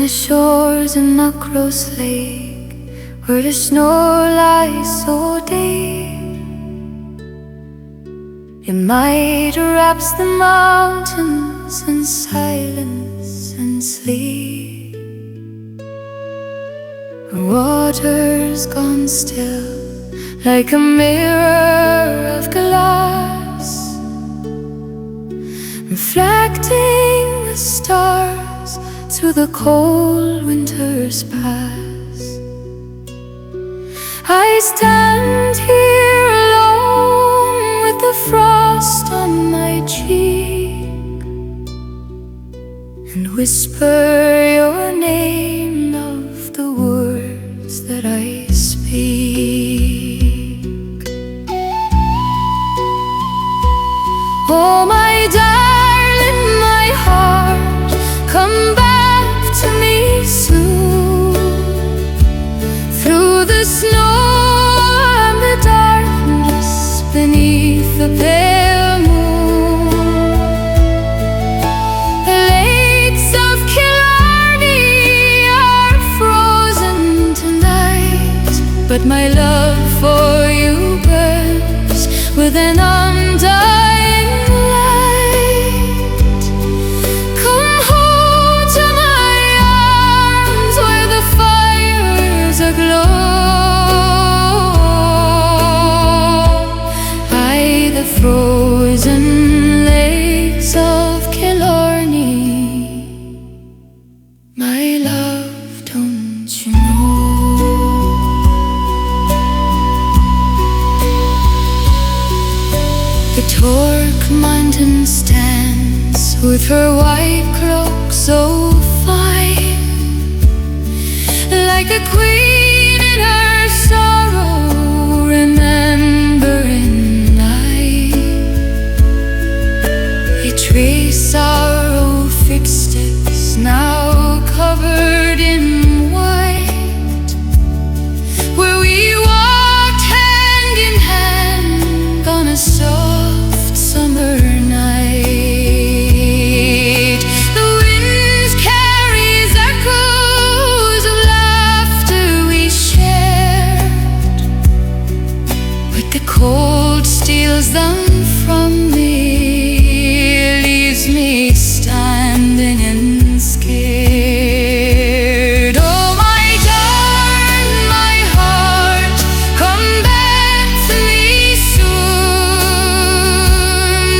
shores in Knockross Lake, where the snow lies so deep, your might wraps the mountains in silence and sleep. The water's gone still, like a mirror of glass, reflecting the stars through the cold winter's past. I stand here alone with the frost on my cheek, and whisper your name of the words that I speak. Oh, my darling, my heart, come back to me soon. Through the snow and the darkness beneath the pale moon, the lakes of Killarney are frozen tonight, but my love for you burns with an undying frozen lakes of Killarney. My love, don't you know? The Torc Mountain stands with her white cloak so fine, like a queen in her sorrow, remembering trace our old footsteps now covered in white, where we walked hand in hand on a soft summer night. The wind carries echoes of laughter we shared, but the cold steals them from me, me standing and scared. Oh, my darling, my heart, come back to me soon.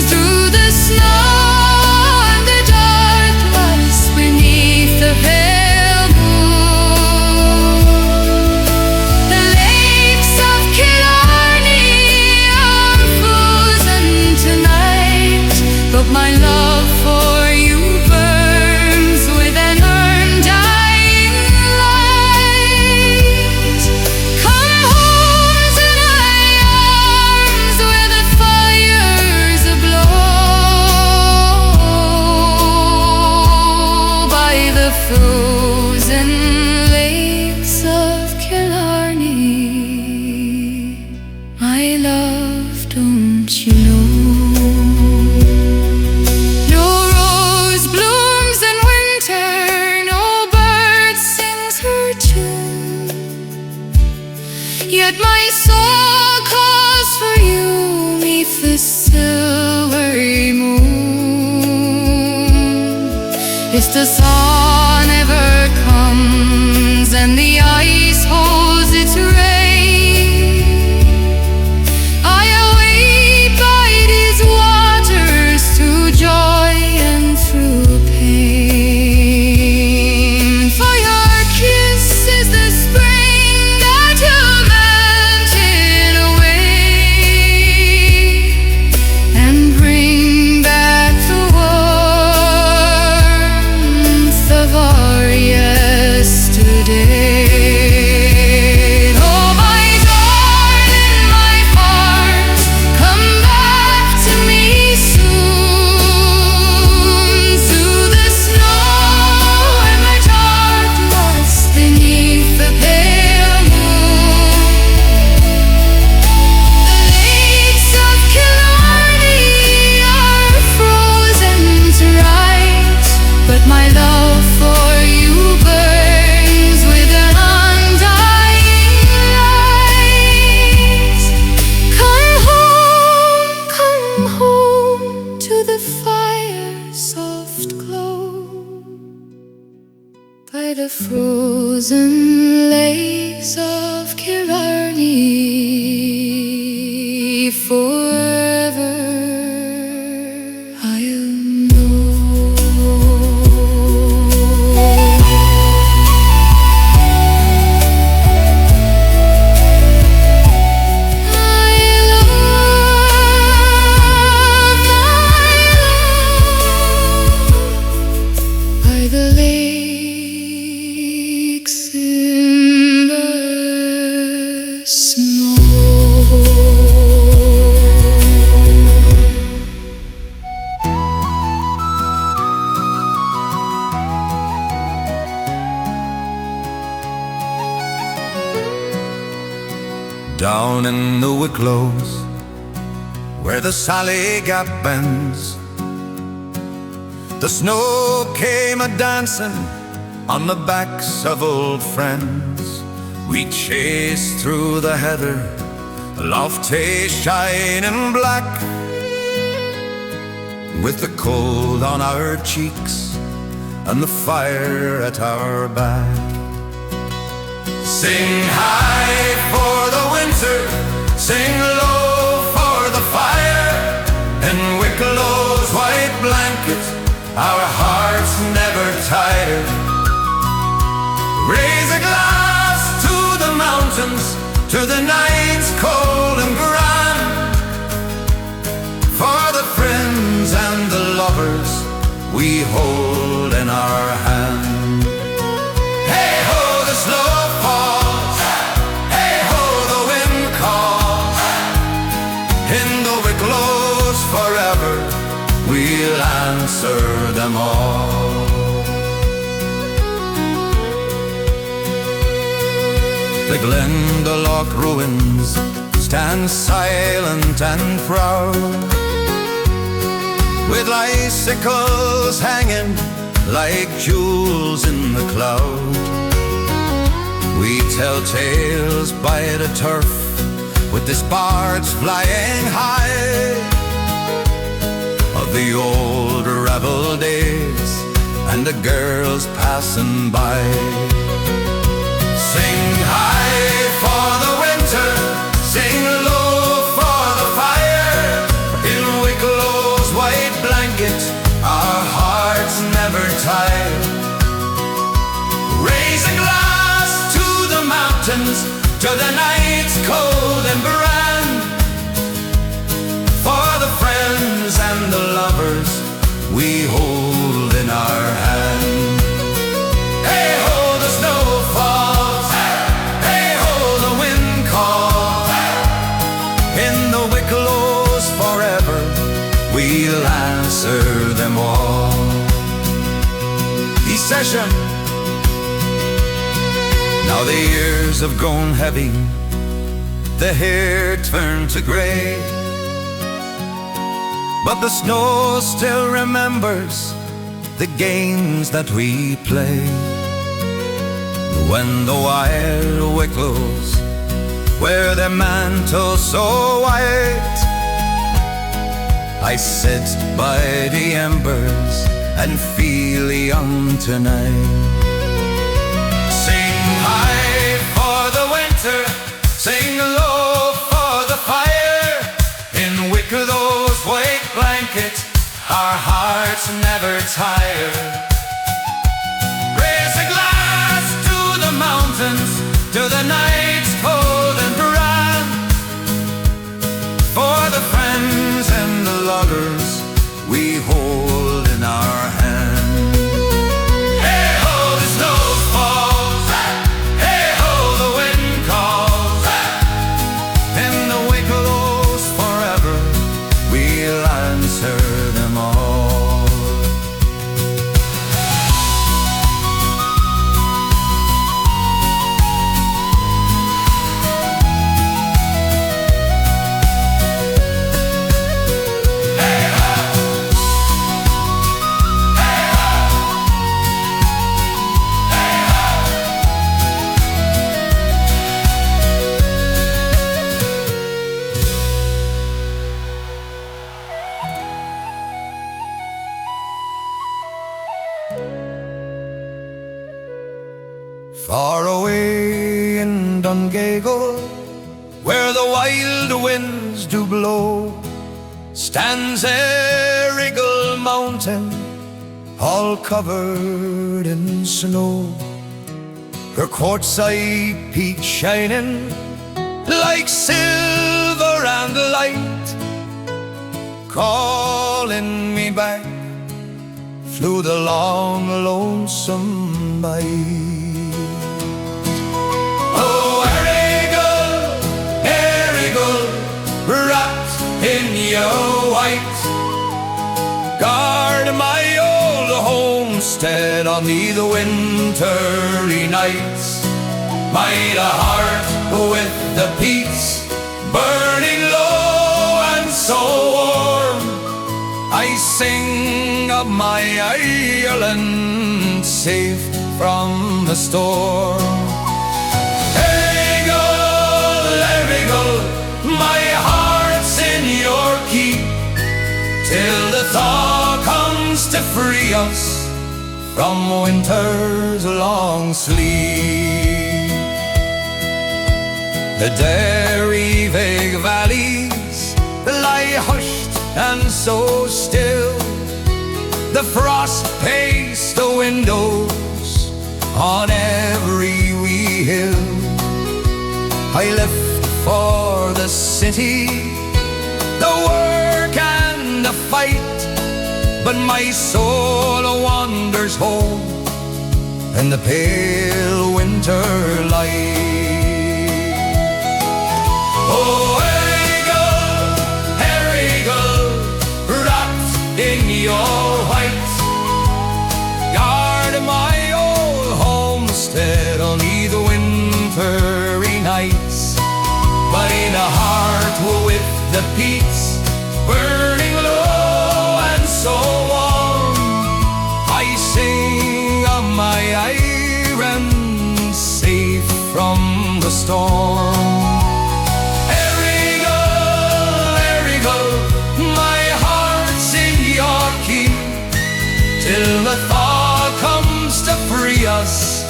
Through the snow and the darkness beneath the pale moon, the lakes of Killarney are frozen tonight, but my love for you burns with an undying light. Come home to my arms where the fires aglow by the frozen lakes of Killarney. My love, don't you know? Yet my soul calls for you 'neath the silvery moon. If the sun ever comes and the ice holds its reign, I await by these waters through joy and through pain. For your kiss is the spring that you Down in the Wicklows, where the Sally Gap bends, the snow came a-dancing on the backs of old friends. We chased through the heather, lofty, shining black, with the cold on our cheeks and the fire at our back. Sing high for the winter, sing low for the fire. In Wicklow's white blanket, our hearts never tire. Raise a glass to the mountains, to the nights cold and grand, for the friends and the lovers we hold in our hand. Hey ho, the snow falls, hey ho, the wind calls. In the Wicklows forever, we'll answer them all. The Glendalough ruins stand silent and proud, with icicles hanging like jewels in the cloud. We tell tales by the turf, with the sparks flying high, of the old rebel days and the girls passing by. Sing high for the winter, sing low for the fire. In Wicklow's white blanket, our hearts never tire. Raise a glass to the mountains, to the nights cold and grand, for the friends and the lovers we hold in our hand. Hey ho, the snow falls, hey ho, the wind calls. In the Wicklows forever, we'll answer them all. Decession. Now the years have grown heavy, the hair turned to grey, but the snow still remembers the games that we played. When the wild Wicklows wear their mantles so white, I sit by the embers and feel young tonight. Sing high for the winter, sing low for the fire. In Wicklow's white blanket, our hearts never tire. Raise a glass to the mountains, to the nights cold and grand, for the friends and the lovers we hold in our hand. Hey ho, the snow falls, hey ho, the wind calls. In the Wicklows forever, we'll answer them all. Far away in Dungagle, where the wild winds do blow, stands Errigal Mountain, all covered in snow. Her quartzite peak shining like silver and light, calling me back through the long, lonesome night. Oh, Errigal, homestead on the wintry nights. My heart with the peats burning low and so warm, I sing of my Ireland saved from the storm. My heart's in your keep till the thaw comes to free us from winter's long sleep. The Derry vague valleys lie hushed and so still. The frost paced the windows on every wee hill. I left for the city, the work and the fight, but my soul wanders home in the pale winter light. Oh, Errigal, wrapped in your white, guard my old homestead on the wintry nights. But in a heart with the peats burning low and so warm, I sing of my Ireland safe from the storm. Errigal, my heart's in your keep till the thaw comes to free us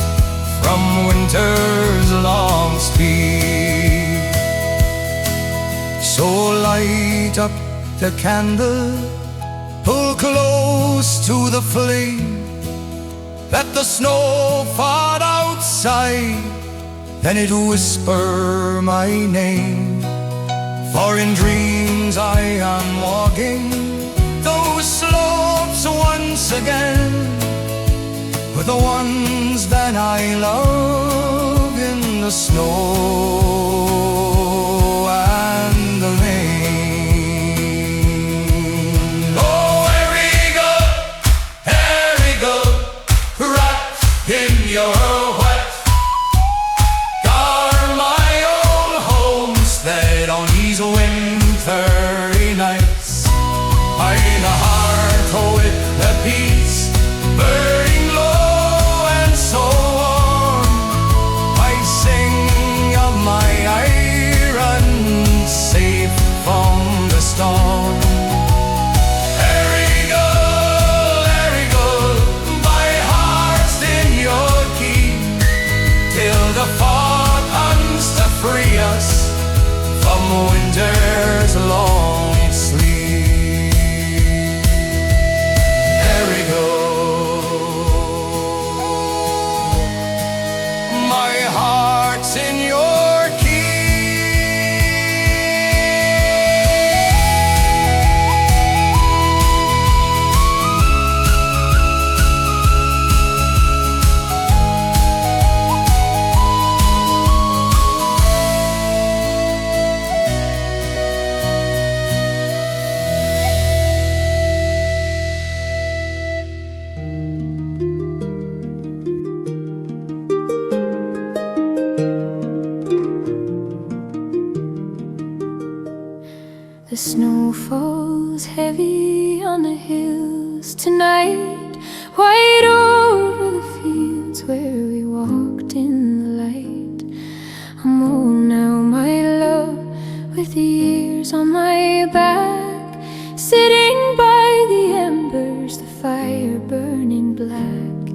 from winter's long speed. So light up the candle, pull close to the flame, let the snow fall outside, then it whisper my name. For in dreams I am walking those slopes once again, with the ones that I love in the snow. Your wet, guard my old homestead on these wintry nights. I'm a heart with the peats burning low and so warm, I sing of my Ireland safe from the storm. The fall comes to free us from winter's long sleep. Errigal, my heart's in your The snow falls heavy on the hills tonight, white over the fields where we walked in the light. I'm old now, my love, with the years on my back, sitting by the embers, the fire burning black.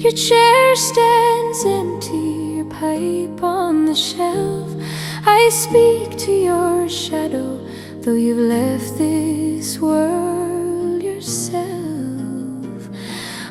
Your chair stands empty, your pipe on the shelf. I speak to your shadow, though you've left this world yourself.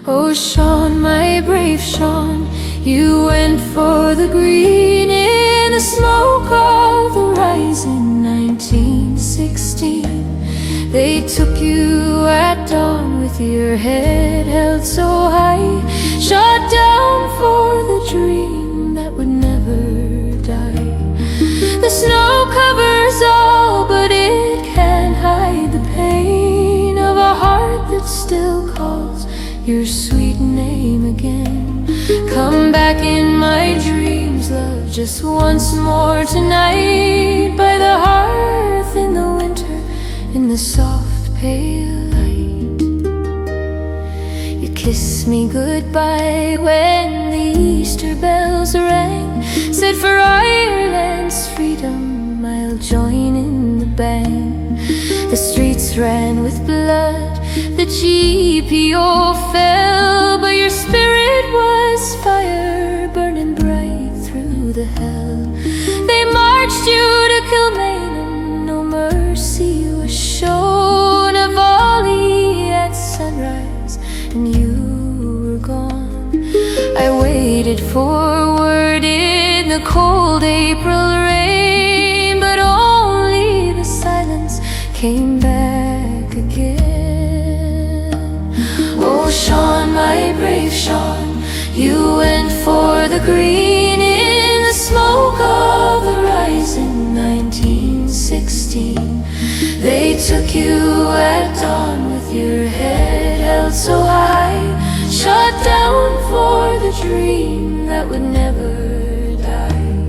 Oh Sean, my brave Sean, you went for the green in the smoke of the rising 1916. They took you at dawn with your head held so high, shot down for the dream that would never die. The snow covers all, but it can't hide the pain of a heart that still calls your sweet name just once more tonight, by the hearth in the winter, in the soft pale light. You kissed me goodbye when the Easter bells rang, said for Ireland's freedom I'll join in the band. The streets ran with blood, the GPO fell, but your spirit was fire burning bright through the hell. They marched you to Kilmaine and no mercy was shown. A volley at sunrise and you were gone. I waited for word in the cold April rain, but only the silence came back again. Oh Sean, my brave Sean, you went for the green in the smoke of the rising 1916. They took you at dawn with your head held so high, shot down for the dream that would never die.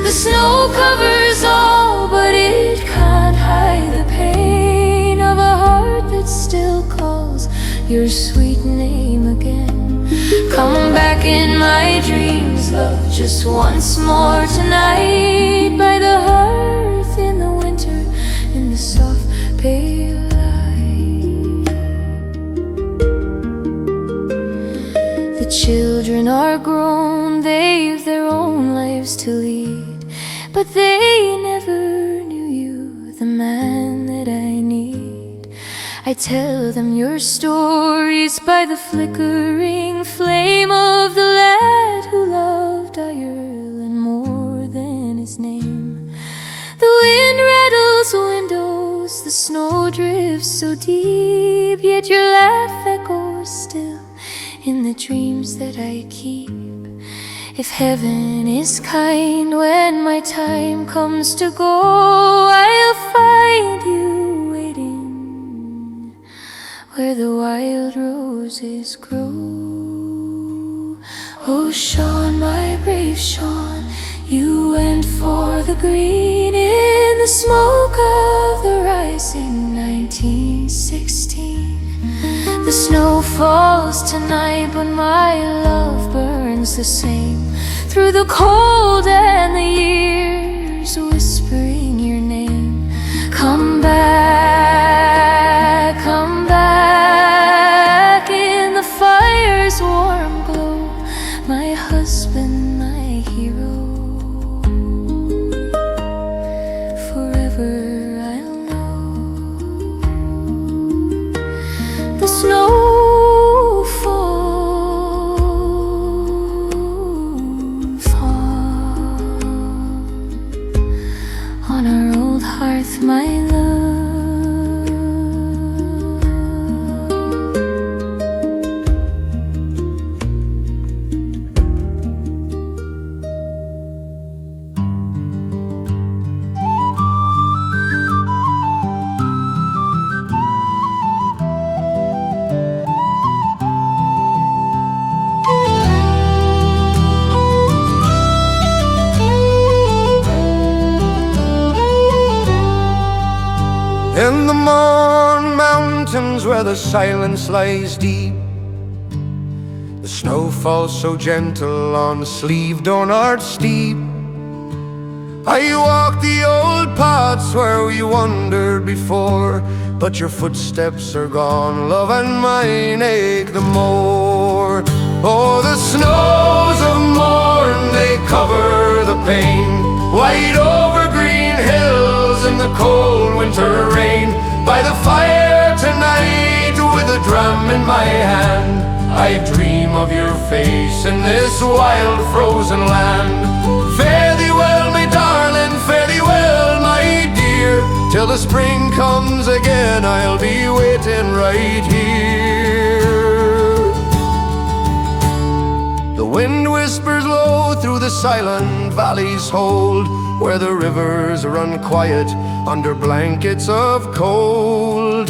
The snow covers all, but it can't hide the pain of a heart that still calls your sweet name again. Come back in my dreams, love, just once more tonight, by the hearth in the winter, in the soft pale light. The children are grown, they've their own lives to lead, but they never knew you, the man that I need. I tell them your stories by the flickering flame of the lad who loved Ireland more than his name. The wind rattles windows, the snow drifts so deep, yet your laugh echoes still in the dreams that I keep. If heaven is kind when my time comes to go, I'll find you waiting where the wild roses grow. Oh Sean, my brave Sean, you went for the green in the smoke of the rising 1916. The snow falls tonight, but my love burns the same through the cold and the years, whispering your name. Come back, come back in the fire's warm glow, my husband, my hero. Forever I'll know the snow on our old hearth, my love. In the Mourne Mountains where the silence lies deep, the snow falls so gentle on the sleeve Donard steep. I walk the old paths where we wandered before, but your footsteps are gone, love, and mine ache the more. Oh, the snows of Mourne, they cover the pain, white over green hills in the cold winter rain. By the fire tonight, with a drum in my hand, I dream of your face in this wild frozen land. Fare thee well, my darling, fare thee well, my dear, till the spring comes again, I'll be waiting right here. The wind whispers low through the silent valleys hold, where the rivers run quiet under blankets of cold.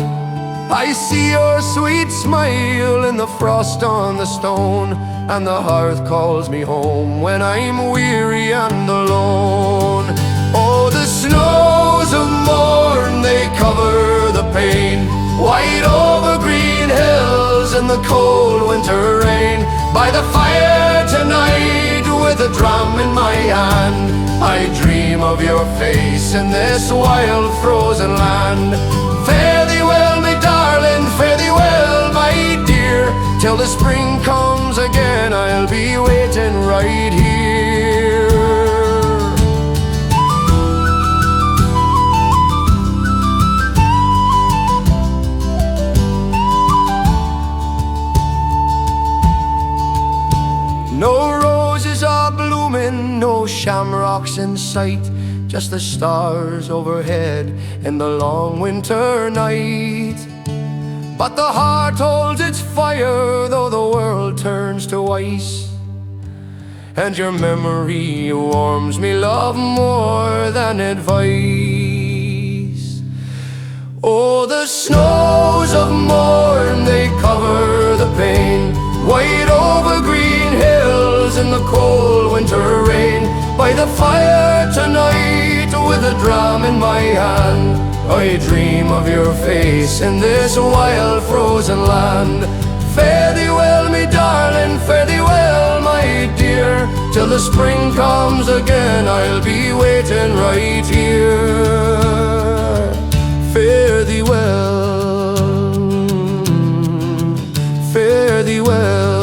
I see your sweet smile in the frost on the stone, and the hearth calls me home when I'm weary and alone. Oh, the snows of morn, they cover the pane, white over green hills in the cold winter rain. By the fire tonight, with a drum in my hand, I dream of your face in this wild frozen land. Fare thee well, my darling, fare thee well, my dear. Till the spring comes again, I'll be waiting right here. No roses are blooming, no shamrocks in sight, just the stars overhead in the long winter night. But the heart holds its fire, though the world turns to ice, and your memory warms me, love, more than advice. Oh, the snows of morn, they cover the pane, white over green hills in the cold winter rain. By the fire tonight, with a drum in my hand, I dream of your face in this wild frozen land. Fare thee well, me darling, fare thee well, my dear. Till the spring comes again, I'll be waiting right here. Fare thee well, fare thee well.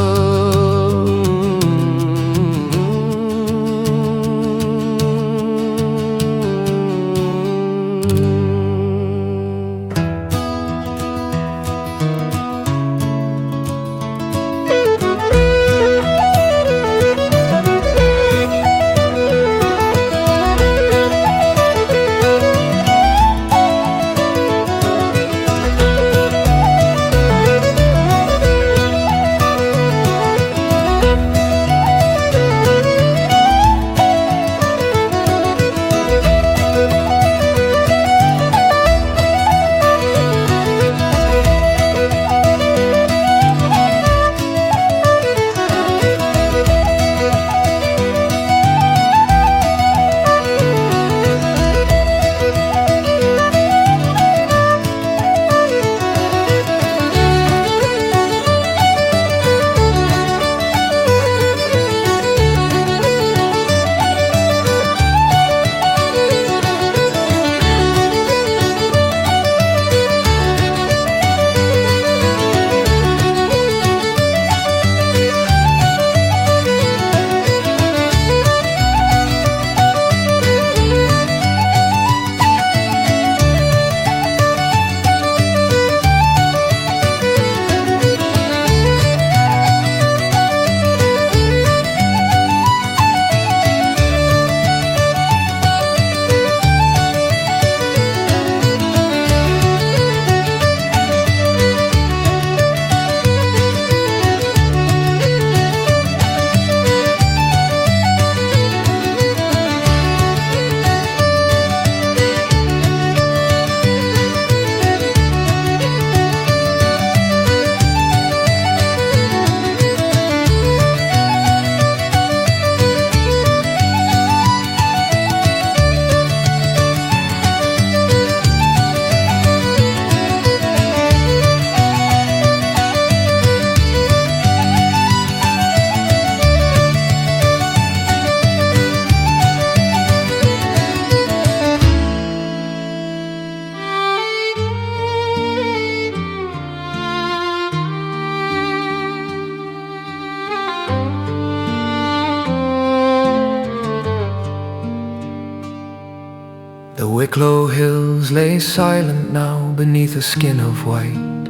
The Wicklow hills lay silent now beneath a skin of white.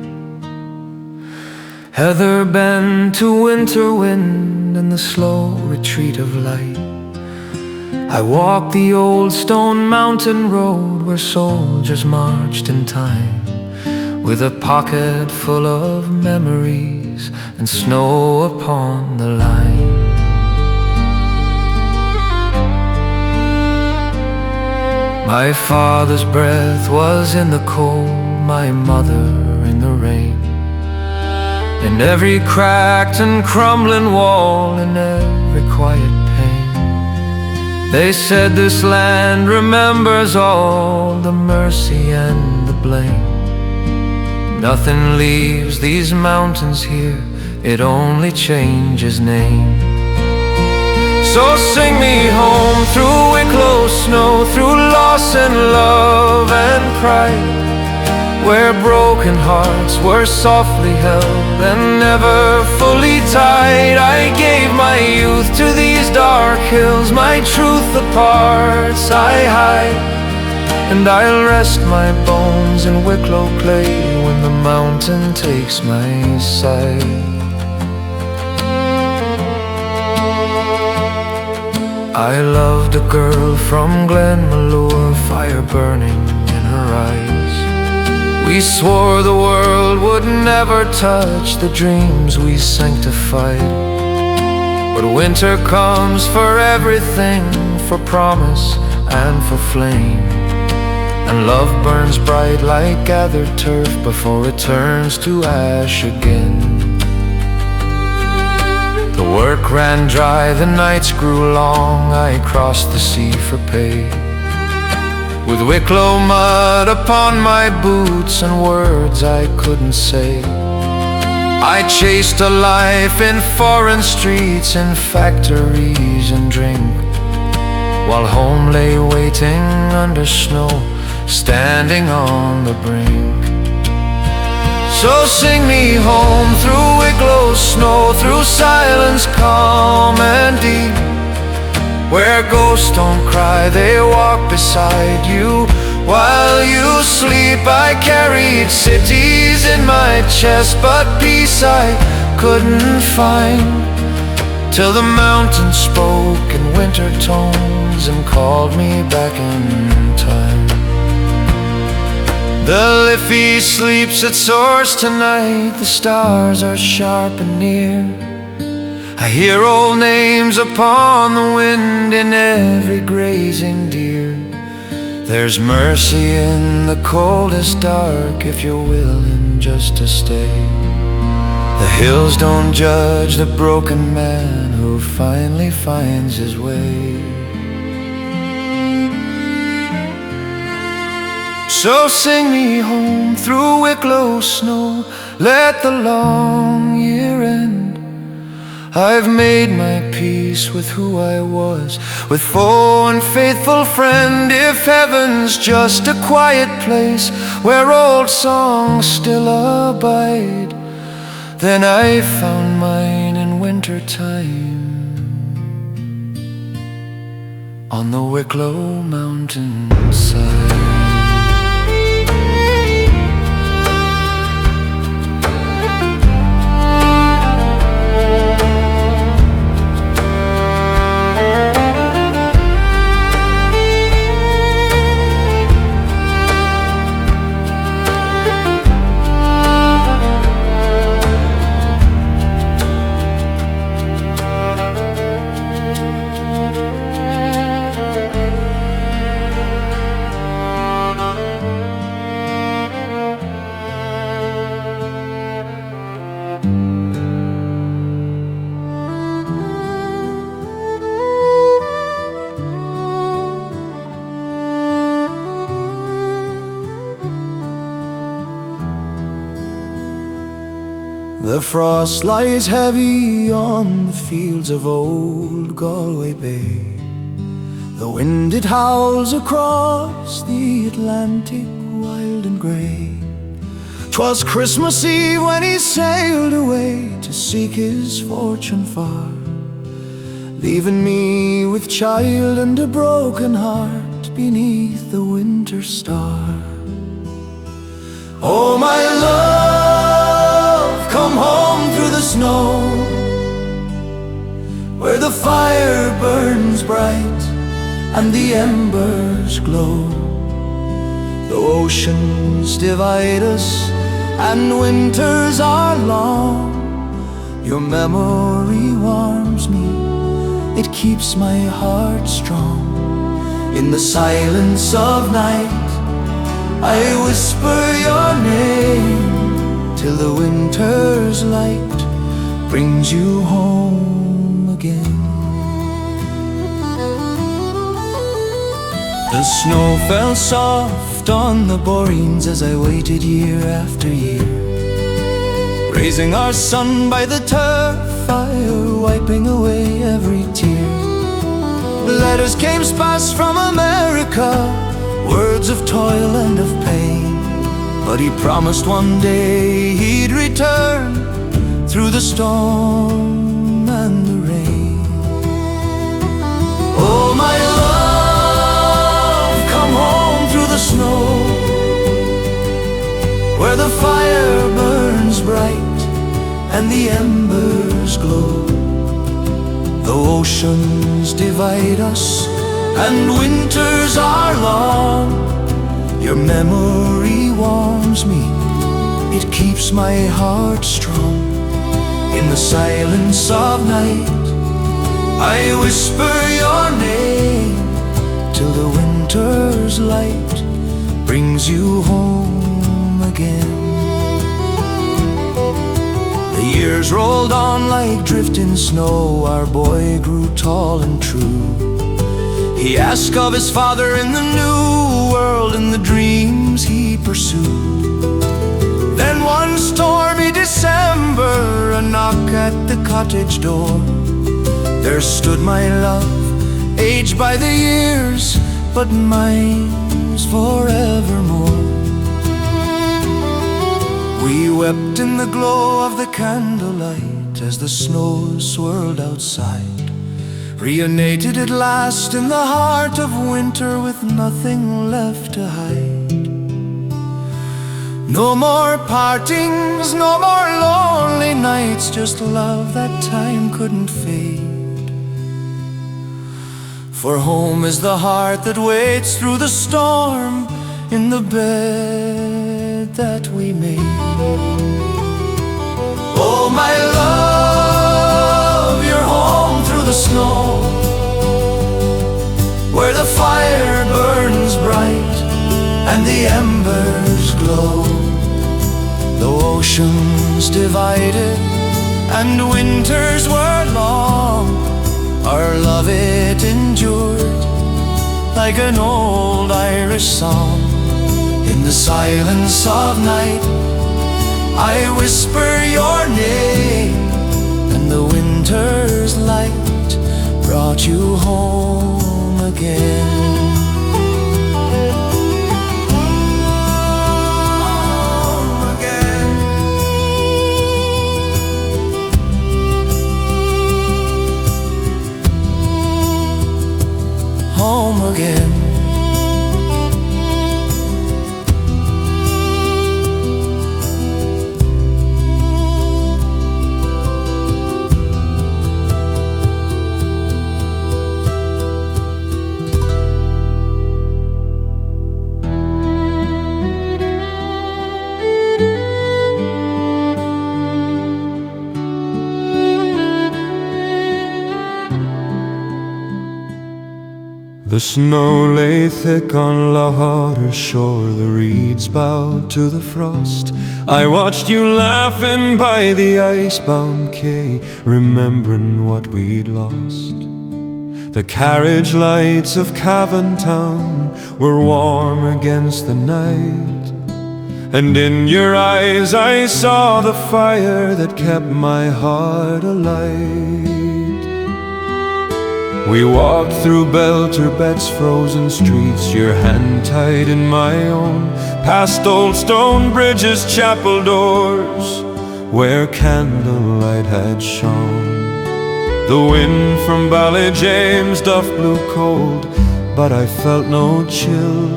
Heather bent to winter wind and the slow retreat of light. I walked the old stone mountain road where soldiers marched in time, with a pocket full of memories and snow upon the line. My father's breath was in the cold my mother in the rain, in every cracked and crumbling wall, in every quiet pain. They said this land remembers all the mercy and the blame. Nothing leaves these mountains here, it only changes name. So sing me home through Wicklow snow, through loss and love and pride, where broken hearts were softly held and never fully tied. I gave my youth to these dark hills, my truth the parts I hide, and I'll rest my bones in Wicklow clay when the mountain takes my side. I loved a girl from Glenmalure, fire burning in her eyes. We swore the world would never touch the dreams we sanctified. But winter comes for everything, for promise and for flame, and love burns bright like gathered turf before it turns to ash again. The work ran dry, the nights grew long, I crossed the sea for pay, with Wicklow mud upon my boots and words I couldn't say. I chased a life in foreign streets, in factories and drink, while home lay waiting under snow, standing on the brink. So sing me home through Wicklow snow, through silence calm and deep, where ghosts don't cry, they walk beside you while you sleep. I carried cities in my chest, but peace I couldn't find, till the mountain spoke in winter tones and called me back in time. The Liffey sleeps at source tonight, the stars are sharp and near. I hear old names upon the wind in every grazing deer. There's mercy in the coldest dark if you're willing just to stay. The hills don't judge the broken man who finally finds his way. So sing me home through Wicklow snow, let the long year end. I've made my peace with who I was, with foe and faithful friend. If heaven's just a quiet place where old songs still abide, then I found mine in winter time on the Wicklow mountainside. The frost lies heavy on the fields of old Galway Bay. The wind it howls across the Atlantic wild and grey. 'Twas Christmas Eve when he sailed away to seek his fortune far, leaving me with child and a broken heart beneath the winter star. Oh my love, come home through the snow, where the fire burns bright and the embers glow. Though oceans divide us and winters are long, your memory warms me, it keeps my heart strong. In the silence of night, I whisper your name till the winter's light brings you home again. The snow fell soft on the borings as I waited year after year, raising our son by the turf fire, wiping away every tear. Letters came sparse from America, words of toil and of pain, but he promised one day he'd return through the storm and the rain. Oh my love, come home through the snow, where the fire burns bright and the embers glow. Though oceans divide us and winters are long, your memory warms me, it keeps my heart strong. In the silence of night, I whisper your name till the winter's light brings you home again. The years rolled on like drifting snow, our boy grew tall and true. He asked of his father in the new world and the dreams he pursued. Then one stormy December, a knock at the cottage door. There stood my love, aged by the years, but mine's forevermore. We wept in the glow of the candlelight as the snow swirled outside, reunited at last in the heart of winter with nothing left to hide. No more partings, no more lonely nights, just love that time couldn't fade. For home is the heart that waits through the storm in the bed that we made. Oh my love, you're home through the snow, where the fire burns bright and the embers glow. Though oceans divided and winters were long, our love it endured like an old Irish song. In the silence of night, I whisper your name, and the winter's light brought you home again. Home again. The snow lay thick on Lochotter's shore, the reeds bowed to the frost. I watched you laughing by the icebound quay, remembering what we'd lost. The carriage lights of Cavan town were warm against the night, and in your eyes I saw the fire that kept my heart alight. We walked through Belturbet's frozen streets, your hand tied in my own, past old stone bridges, chapel doors, where candlelight had shone. The wind from Ballads doth blew cold, but I felt no chill,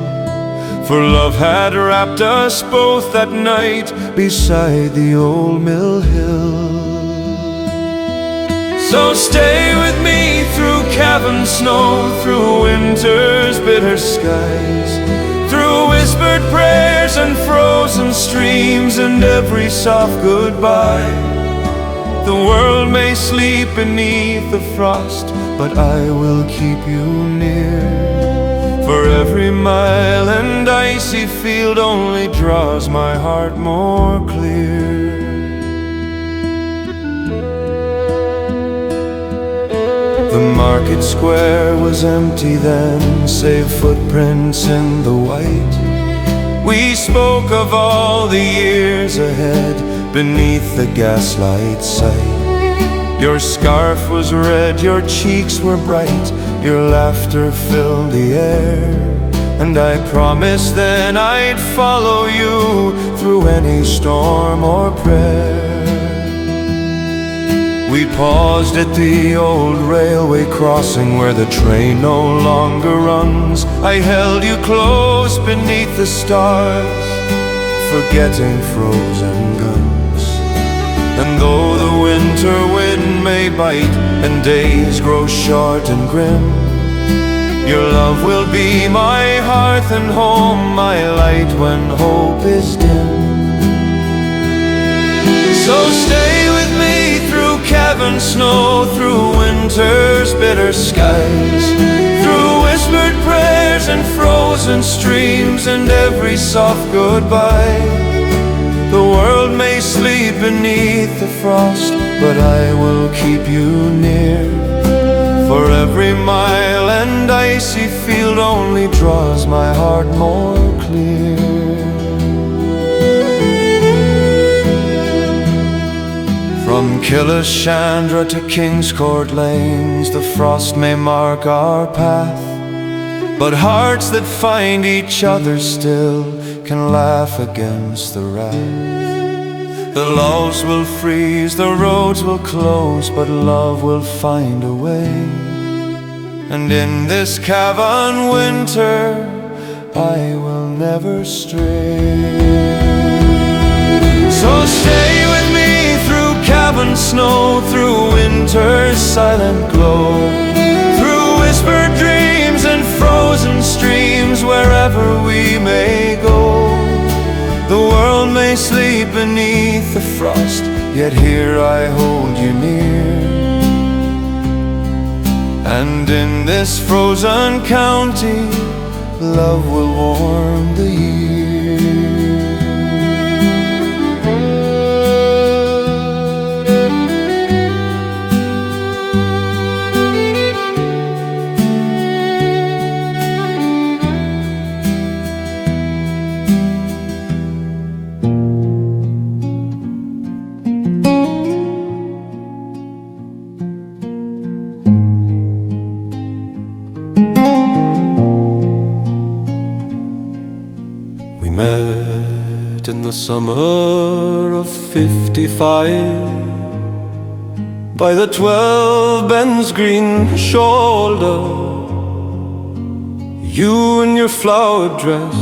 for love had wrapped us both that night beside the old mill hill. So stay with me through Cavan snow, through winter's bitter skies, through whispered prayers and frozen streams and every soft goodbye. The world may sleep beneath the frost, but I will keep you near forever. every mile and icy field only draws my heart more clear. The market square was empty then, save footprints in the white. We spoke of all the years ahead beneath the gaslight sight. Your scarf was red, your cheeks were bright, your laughter filled the air. And I promised then I'd follow you through any storm or prayer. We paused at the old railway crossing where the train no longer runs. I held you close beneath the stars, forgetting frozen guns. And though the winter wind may bite and days grow short and grim, your love will be my hearth and home, my light when hope is dim. So stay with me through cavern snow, through winter's bitter skies, through whispered prayers and frozen streams and every soft goodbye. The world may sleep beneath the frost, but I will keep you near. For every mile and icy field only draws my heart more clear. From Killashandra to King's Court lanes, the frost may mark our path, but hearts that find each other still can laugh against the wrath. The lulls will freeze, the roads will close, but love will find a way. And in this cavern winter, I will never stray. So stay with me through cavern snow, through winter's silent glow, through whispered dreams and frozen streams, wherever we may go. The world may sleep beneath the frost, yet here I hold you near. And in this frozen county, love will warm the year. Met in the summer of '55 by the 12 Ben's green shoulder. You in your flowered dress,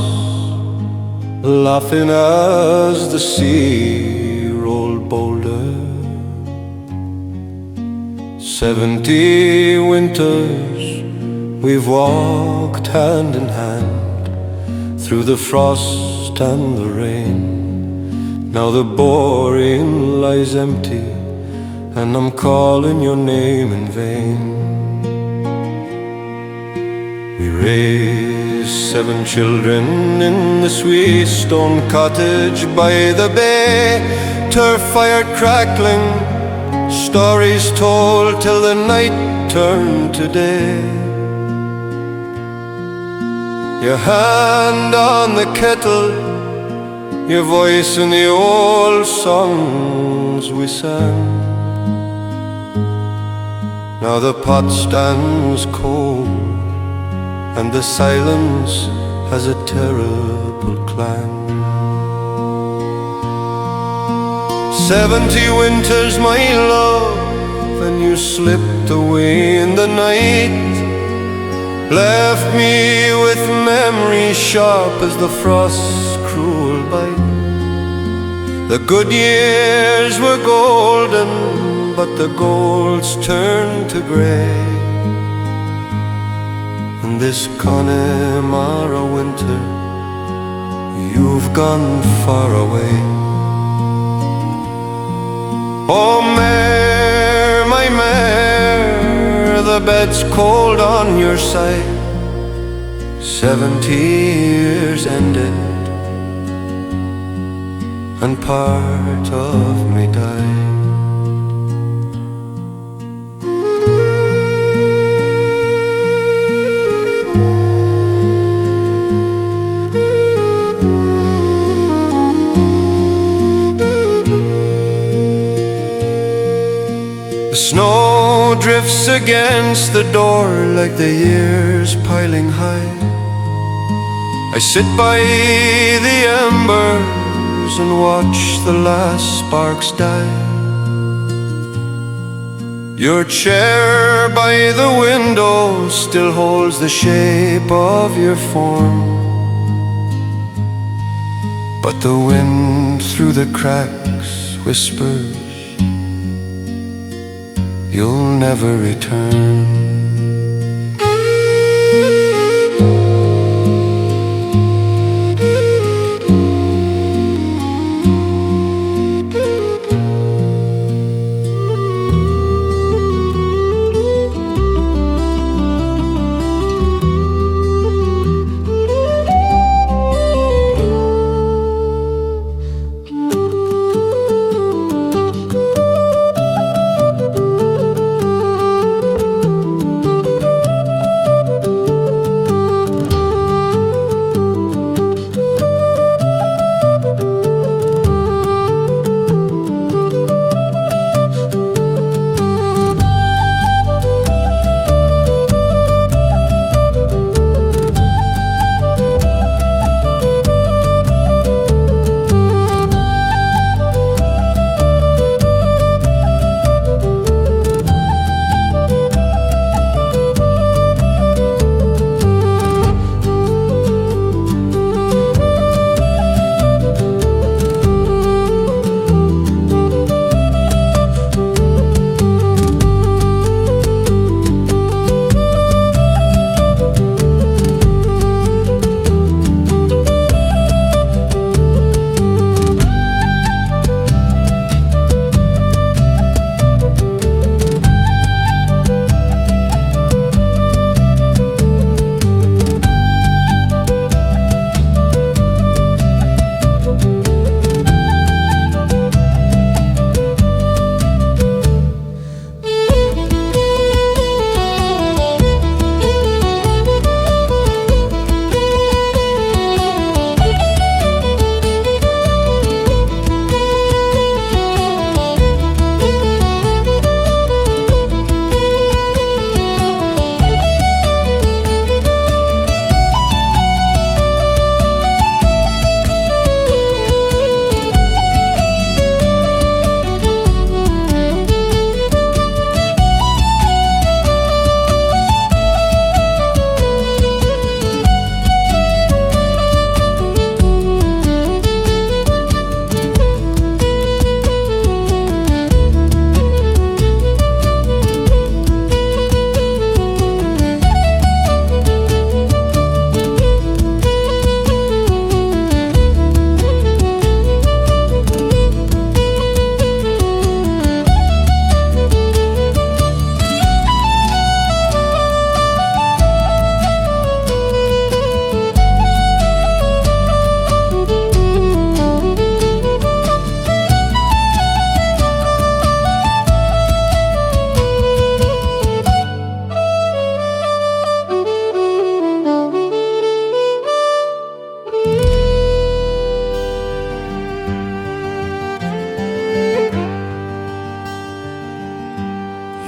laughing as the sea rolled bolder. 70 winters we've walked hand in hand through the frost and the rain. Now the boring lies empty, and I'm calling your name in vain. We raised 7 children in the sweet stone cottage by the bay, turf fire crackling, stories told till the night turned to day. Your hand on the kettle, your voice in the old songs we sang. Now the pot stands cold, and the silence has a terrible clang. 70 winters, my love, and you slipped away in the night, left me with memory sharp as the frost's cruel bite. The good years were golden, but the gold's turned to grey. And this Connemara winter, you've gone far away. Oh mare, my mare, the bed's cold on your side. 70 years ended, and part of me died. The snow drifts against the door like the years piling high. I sit by the embers and watch the last sparks die. Your chair by the window still holds the shape of your form, but the wind through the cracks whispers, you'll never return.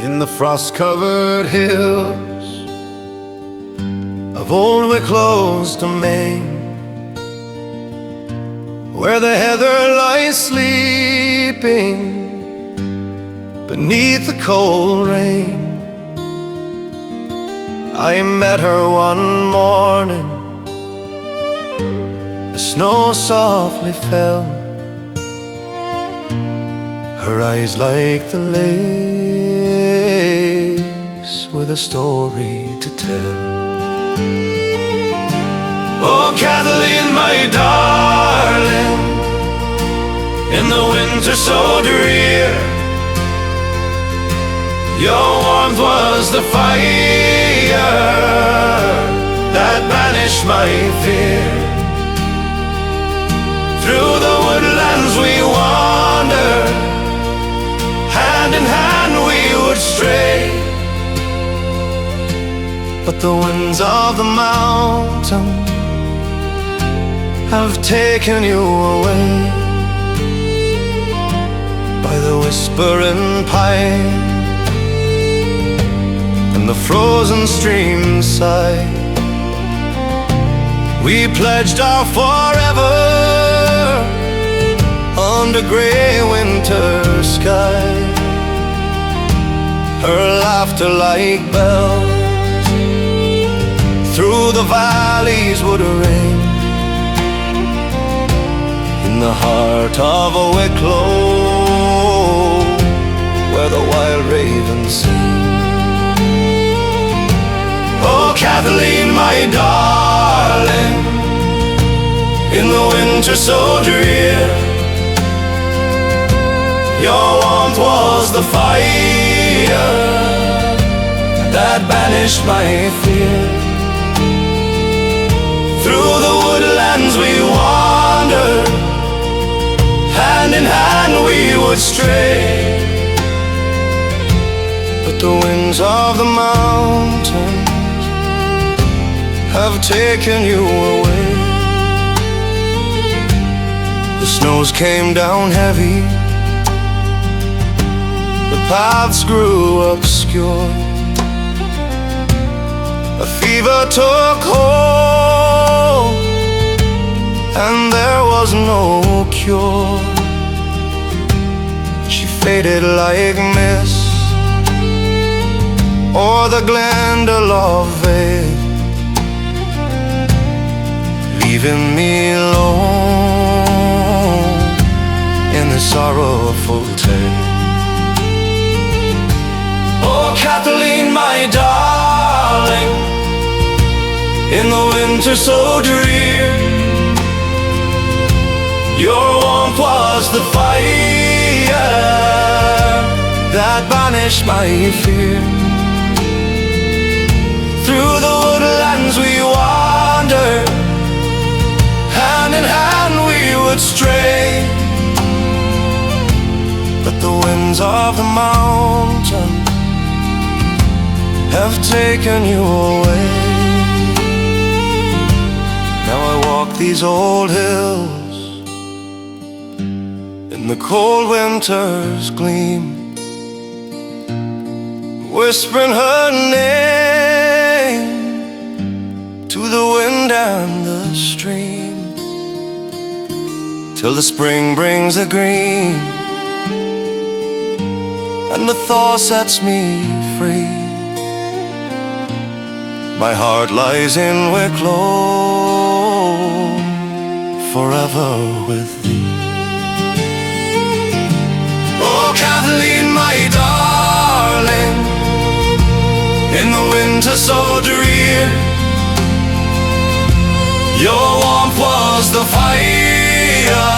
In the frost-covered hills of old Wicklow's domain, where the heather lies sleeping beneath the cold rain, I met her one morning. The snow softly fell, her eyes like the lakes with a story to tell. Oh, Kathleen, my darling, in the winter so drear, your warmth was the fire that banished banish my fear. Through the woodlands we wander, hand in hand we would stray. But the winds of the mountain have taken you away. By the whispering pine and the frozen stream's side, we pledged our forever under grey winter sky. Her laughter like bells through the valleys would ring, in the heart of a Wicklow where the wild ravens sing. Oh, Kathleen, my darling, in the winter so drear, your warmth was the fire that banished my fear. Through the woodlands we wandered, hand in hand we would stray. But the winds of the mountains have taken you away. The snows came down heavy, the paths grew obscure, a fever took hold, and there was no cure. She faded like mist o'er the Glendalough vale, leaving me alone in the sorrowful tale. Oh, Kathleen, my darling, in the winter so drear, your warmth was the fire that banished my fear. Through the woodlands we wandered, hand in hand we would stray. But the winds of the mountain have taken you away. Now I walk these old hills in the cold winter's gleam, whispering her name to the wind and the stream, till the spring brings the green and the thaw sets me free. My heart lies in Wicklow, forever with thee. Oh, Kathleen, my darling, in the winter so drear, your warmth was the fire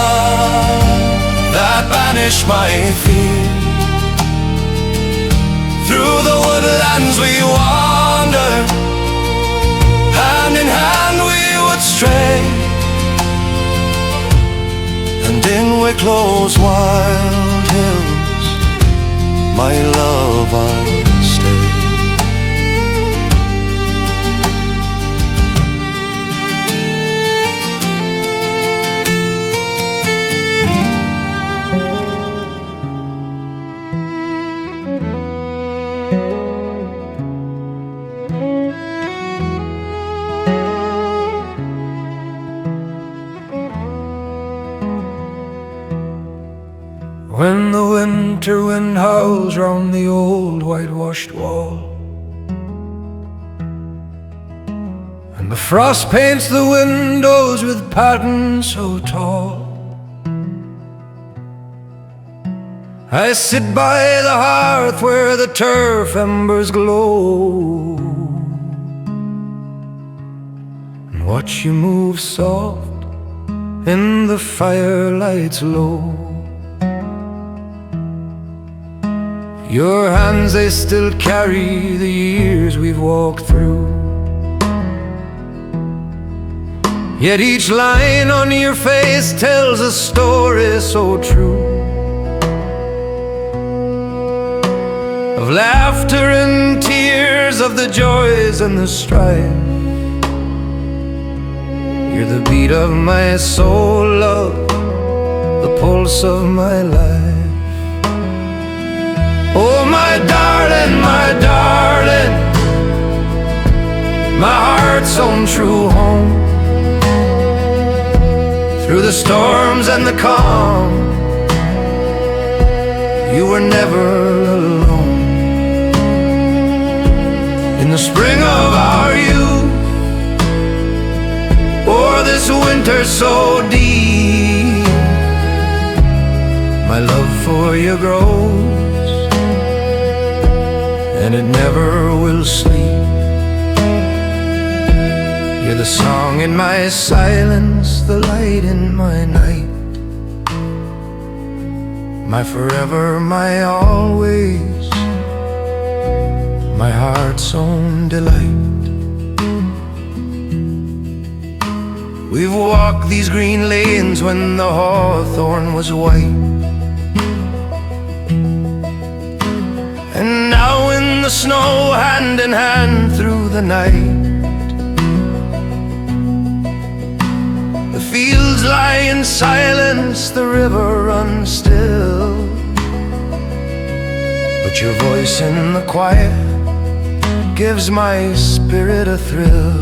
that banished my fear. Through the woodlands we wandered, hand in hand we would stray, and in Wicklow's wild hills, my love, I'll stay. When the winter wind howls round the old whitewashed wall, and the frost paints the windows with patterns so tall, I sit by the hearth where the turf embers glow, and watch you move soft in the firelight's low. Your hands, they still carry the years we've walked through, Yet each line on your face tells a story so true, of laughter and tears, of the joys and the strife. You're the beat of my soul, love, the pulse of my life. Oh, my darling, my heart's own true home. Through the storms and the calm, you were never alone. In the spring of our youth, or this winter so deep, my love for you grows, and it never will sleep. You're the song in my silence, the light in my night, my forever, my always, my heart's own delight. We've walked these green lanes when the hawthorn was white, and now in the snow, hand in hand through the night. The fields lie in silence, the river runs still, but your voice in the quiet gives my spirit a thrill.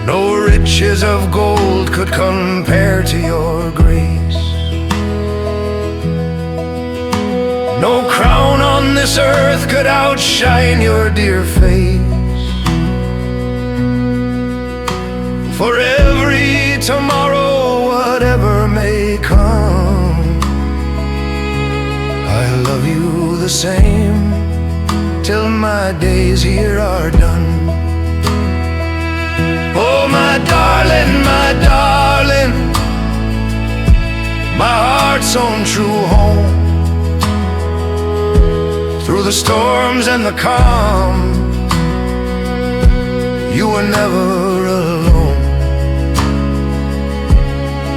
No riches of gold could compare to your grace. No crown on this earth could outshine your dear face. For every tomorrow, whatever may come, I love you the same till my days here are done. Oh, my darling, my heart's own true home. Through the storms and the calm, you were never alone.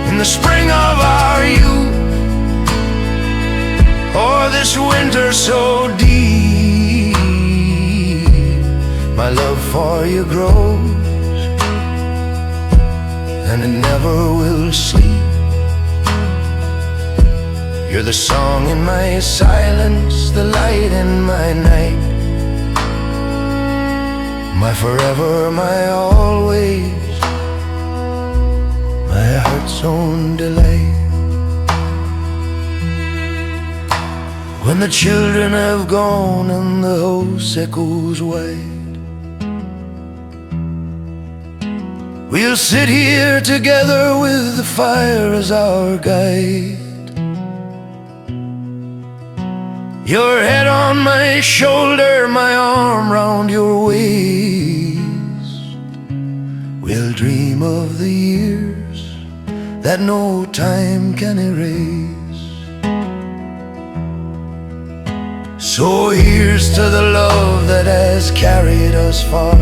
In the spring of our youth, or this winter so deep, my love for you grows, and it never will sleep. You're the song in my silence, the light in my night, my forever, my always, my heart's own delight. When the children have gone and the house echoes wide, we'll sit here together with the fire as our guide. Your head on my shoulder, my arm round your waist. We'll dream of the years that no time can erase. So here's to the love that has carried us far,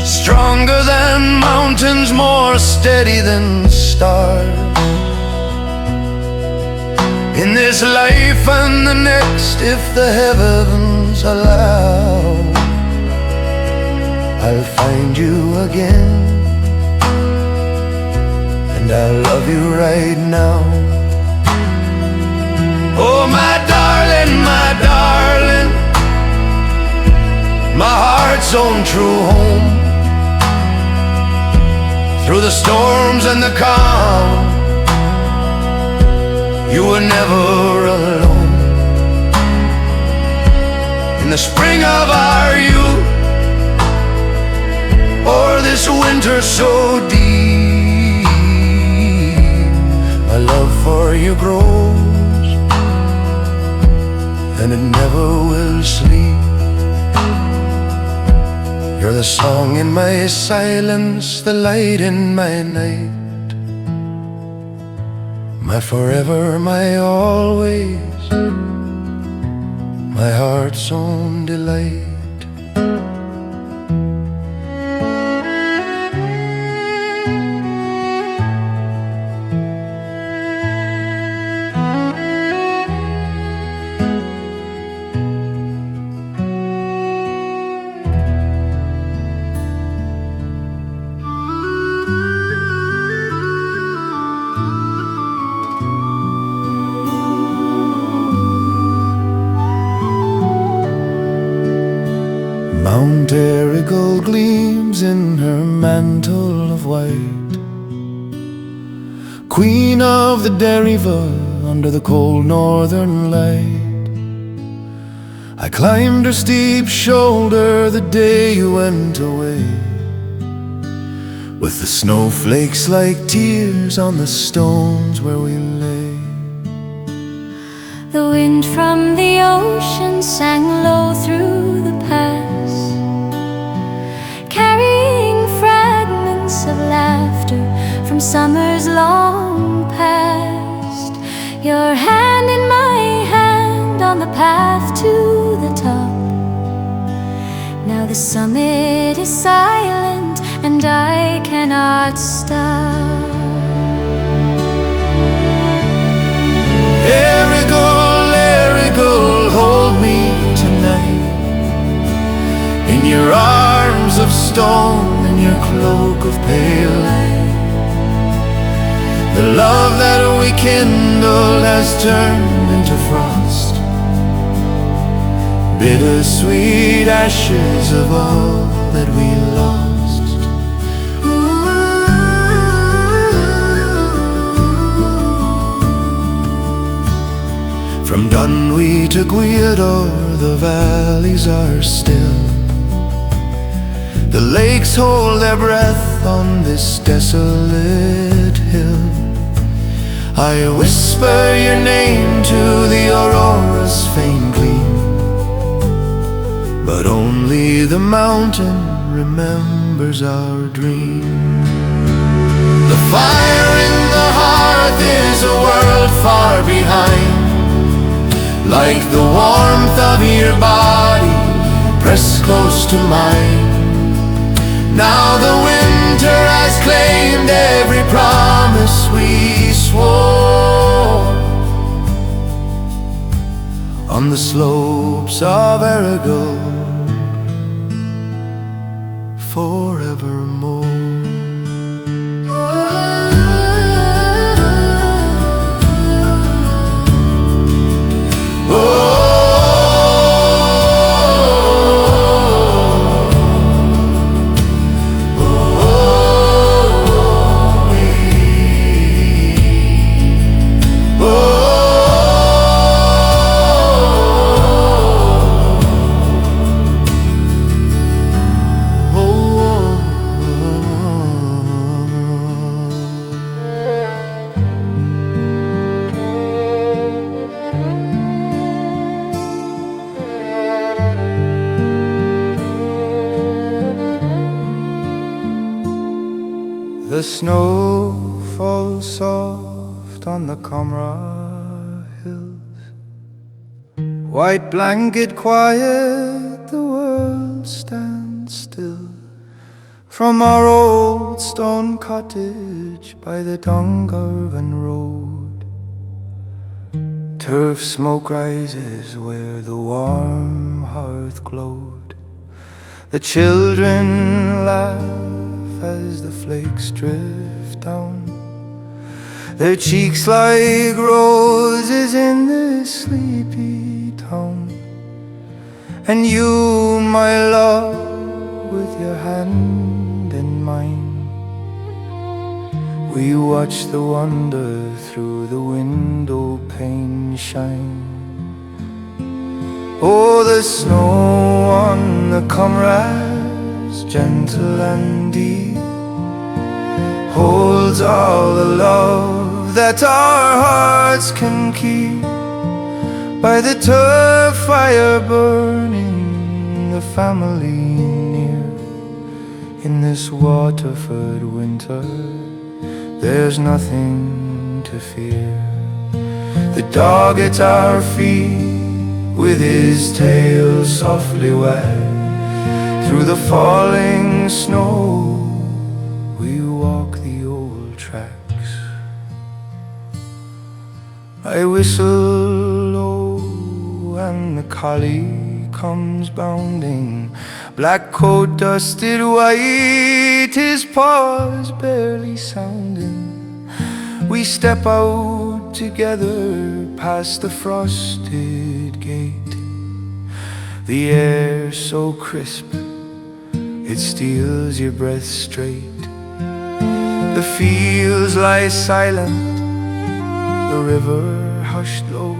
stronger than mountains, more steady than stars. In this life and the next, if the heavens allow, I'll find you again, and I'll love you right now. Oh, my darling, my heart's own true home. Through the storms and the calm, you were never alone. In the spring of our youth, or this winter so deep, my love for you grows, and it never will sleep. You're the song in my silence, the light in my night, my forever, my always, my heart's own delight. Mount Erigal gleams in her mantle of white, queen of the Deriva under the cold northern light. I climbed her steep shoulder the day you went away, with the snowflakes like tears on the stones where we lay. The wind from the ocean sang low through the pass, carrying fragments of laughter from summers long past. Your hand in my hand on the path to the top. Now the summit is silent and I cannot stop. Erigal, Erigal, hold me tonight, in your arms of stone and your cloak of pale light. The love that we kindled has turned into frost, bittersweet ashes of all that we lost. From Dunwee to Gweedore, the valleys are still. The lakes hold their breath on this desolate hill. I whisper your name to the aurora's faint gleam, but only the mountain remembers our dream. The fire in the hearth is a world far behind, like the warmth of your body pressed close to mine. Now the winter has claimed every promise we swore on the slopes of Erigal forevermore. The snow falls soft on the Comra hills, white blanket quiet, the world stands still. From our old stone cottage by the Dungarvan road, turf smoke rises where the warm hearth glowed. The children laugh as the flakes drift down, their cheeks like roses in this sleepy town. And you, my love, with your hand in mine, we watch the wonder through the window pane shine. Oh, the snow on the comrades, gentle and deep, holds all the love that our hearts can keep. By the turf fire burning, the family near. In this Waterford winter, there's nothing to fear. The dog at our feet with his tail softly wag. Through the falling snow we walk the old tracks. I whistle low and the collie comes bounding, black coat dusted white, his paws barely sounding. We step out together past the frosted gate, the air so crisp it steals your breath straight. The fields lie silent, the river hushed low,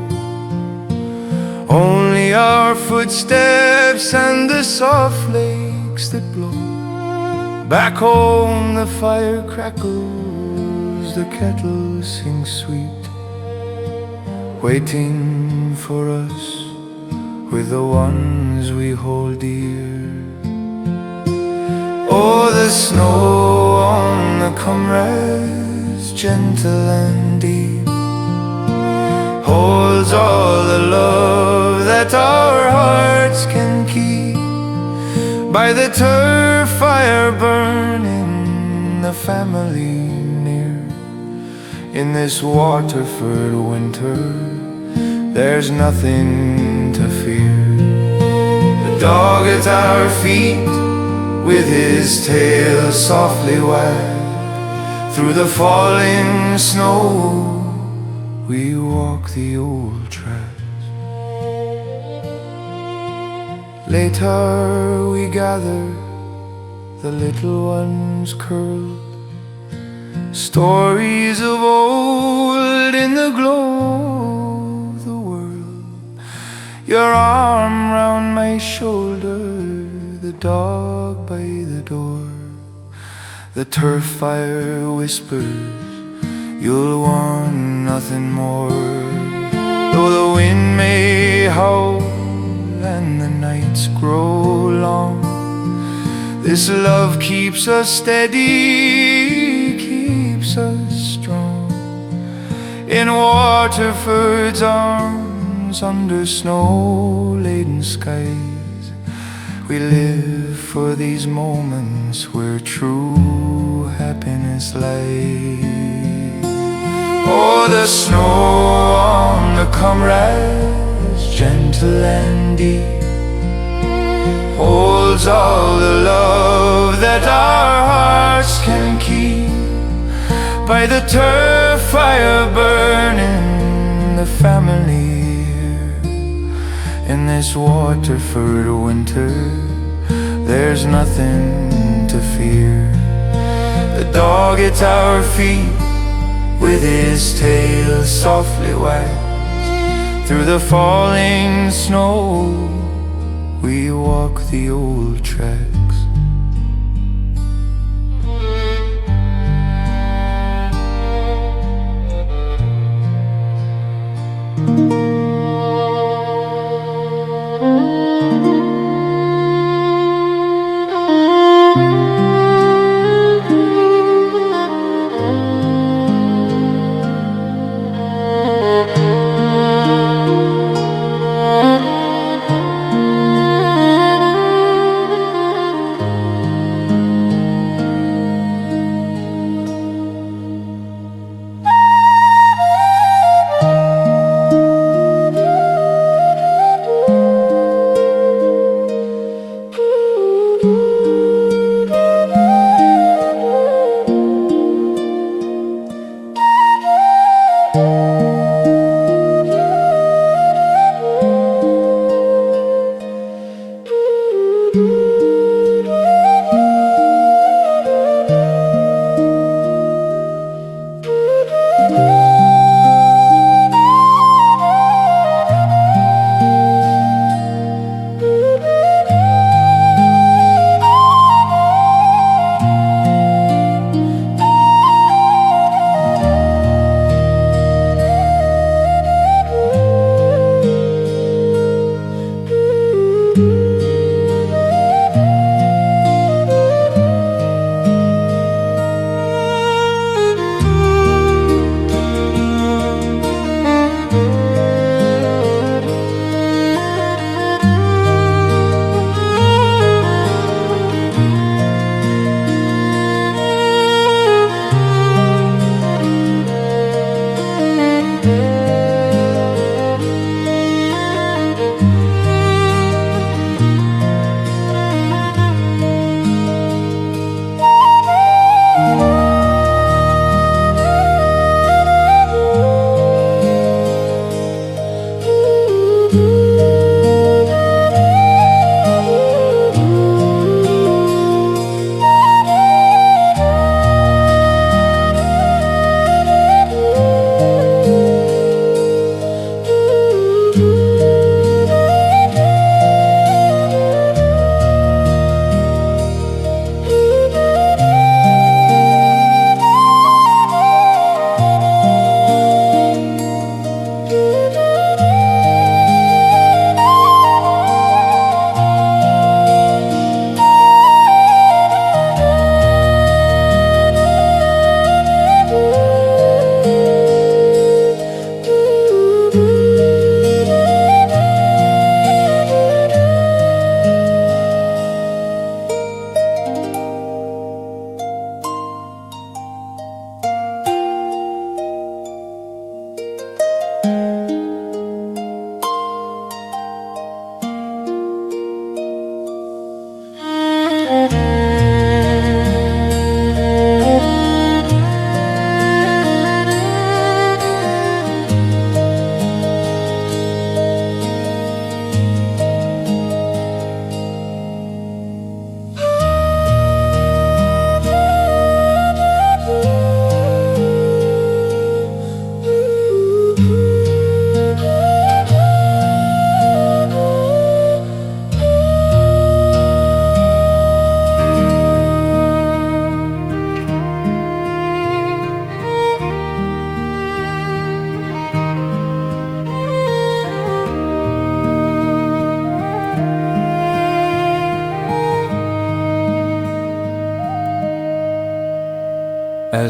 only our footsteps and the soft lakes that blow. Back home the fire crackles, the kettle sings sweet, waiting for us with the ones we hold dear. Oh, the snow on the comrades, gentle and deep, holds all the love that our hearts can keep. By the turf fire burning, the family near. In this Waterford winter, there's nothing to fear. The dog at our feet, with his tail softly wag. Through the falling snow we walk the old tracks. Later we gather, the little ones curled, stories of old in the glow of the world. Your arm round my shoulder, the dog by the door, the turf fire whispers, you'll want nothing more. Though the wind may howl and the nights grow long, this love keeps us steady, keeps us strong. In Waterford's arms, under snow-laden skies, we live for these moments where true happiness lies. Oh, the snow on the comrades, gentle and deep, holds all the love that our hearts can keep. By the turf fire burning, the family here. In this Waterford winter, there's nothing to fear. The dog at our feet, with his tail softly wagged. Through the falling snow we walk the old tracks.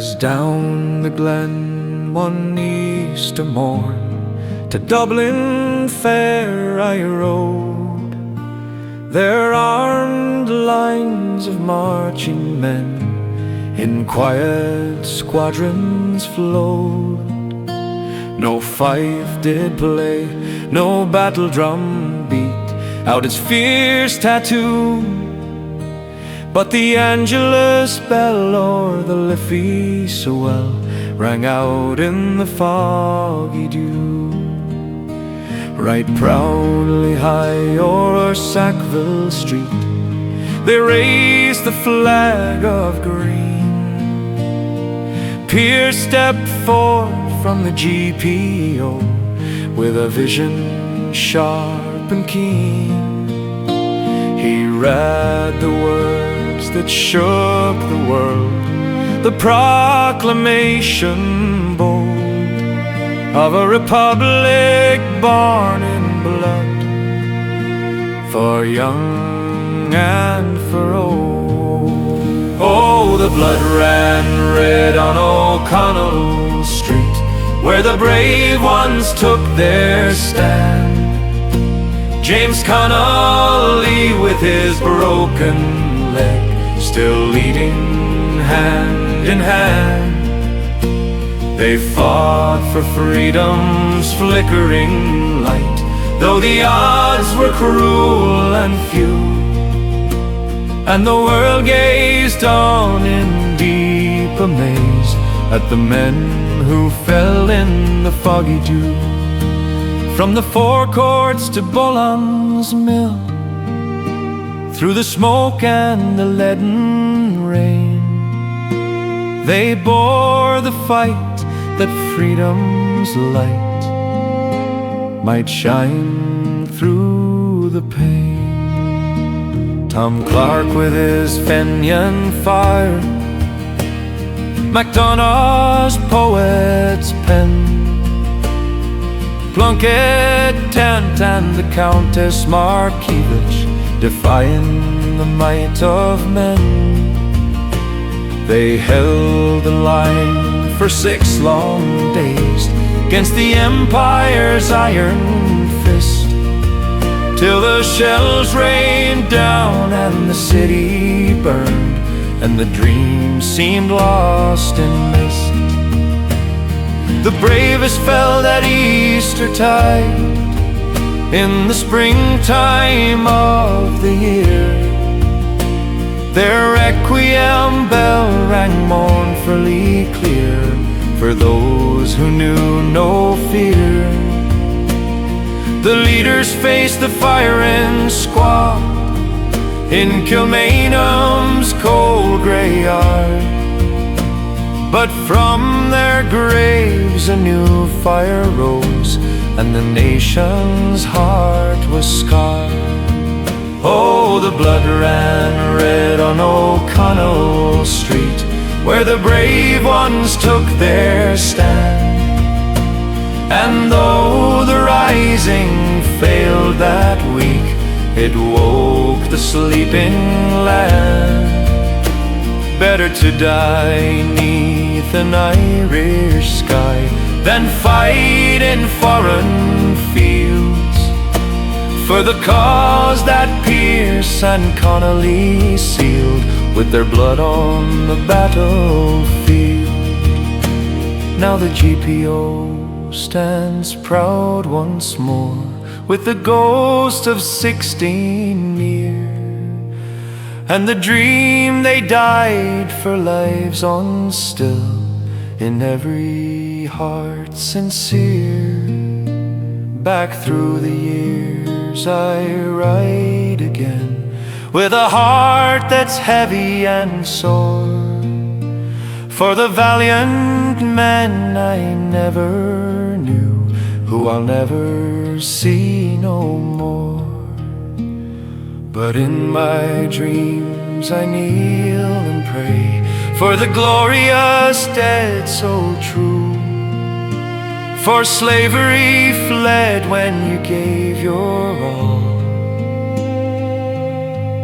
As down the glen one Easter morn to Dublin fair I rode, their armed lines of marching men in quiet squadrons flowed. No fife did play, no battle drum beat out its fierce tattoo, but the Angelus bell or the Liffey so well rang out in the foggy dew. Right proudly high o'er Sackville Street they raised the flag of green. Pierce stepped forth from the GPO with a vision sharp and keen. He read the words that shook the world, the proclamation bold of a republic born in blood, for young and for old. Oh, the blood ran red on O'Connell Street, where the brave ones took their stand. James Connolly with his broken leg still leading hand in hand. They fought for freedom's flickering light, though the odds were cruel and few, and the world gazed on in deep amaze at the men who fell in the foggy dew. From the forecourts to Bullen's mill, through the smoke and the leaden rain, they bore the fight that freedom's light might shine through the pain. Tom Clark with his Fenian fire, MacDonough's poet's pen, Plunkett Tent and the Countess Markievicz defying the might of men. They held the line for 6 long days against the Empire's iron fist, till the shells rained down and the city burned and the dream seemed lost in mist. The bravest fell that Eastertide in the springtime of the year. Their requiem bell rang mournfully clear for those who knew no fear. The leaders faced the firing squad in Kilmainham's cold grey yard, but from their graves a new fire rose and the nation's heart was scarred. Oh, the blood ran red on O'Connell Street, where the brave ones took their stand. And though the rising failed that week, it woke the sleeping land. Better to die 'neath an Irish sky than fight in foreign fields for the cause that Pearse and Connolly sealed with their blood on the battlefield. Now the GPO stands proud once more with the ghost of 16 near, and the dream they died for lives on still in every heart sincere. Back through the years I ride again with a heart that's heavy and sore, for the valiant men I never knew, who I'll never see no more. But in my dreams I kneel and pray for the glorious dead so true, for slavery fled when you gave your all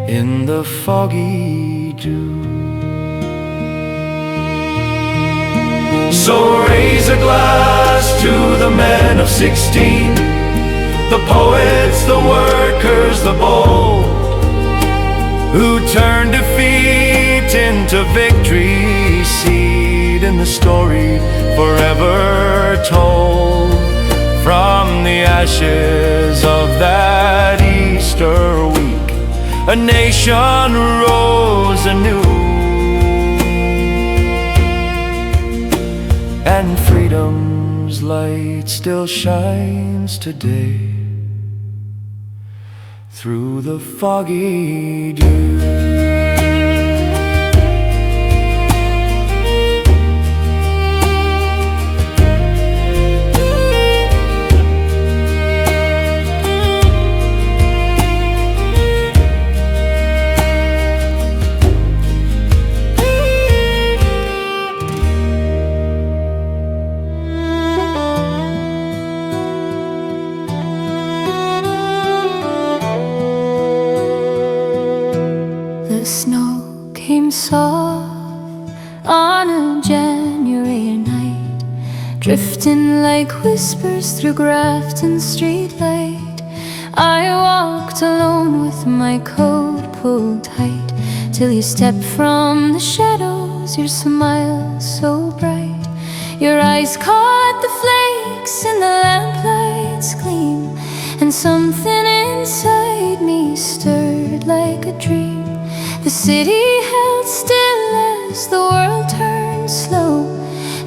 in the foggy dew. So raise a glass to the men of 16, the poets, the workers, the bold, who turned defeat into victory, seed in the story forever told. From the ashes of that Easter week, a nation rose anew, and freedom's light still shines today through the foggy dew. The snow came soft on a January night, drifting like whispers through Grafton streetlight. I walked alone with my coat pulled tight, till you stepped from the shadows, your smile so bright. Your eyes caught the flakes in the lamplight's gleam, and something inside me stirred like a dream. The city held still as the world turned slow,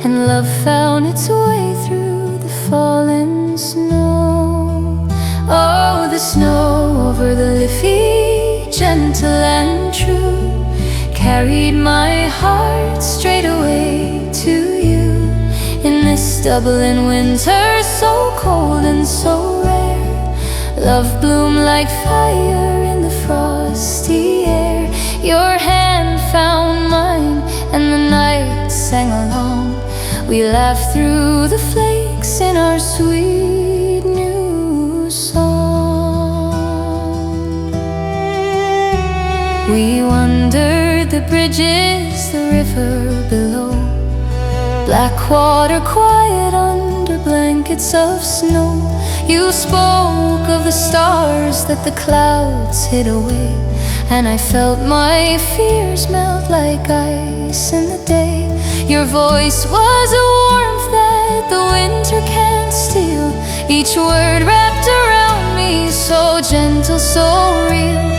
and love found its way through the fallen snow. Oh, the snow over the Liffey, gentle and true, carried my heart straight away to you. In this Dublin winter, so cold and so rare, love bloomed like fire in the frosty air. Your hand found mine, and the night sang along. We laughed through the flakes in our sweet new song. We wandered the bridges, the river below, black water quiet under blankets of snow. You spoke of the stars that the clouds hid away, and I felt my fears melt like ice in the day. Your voice was a warmth that the winter can't steal, each word wrapped around me, so gentle, so real.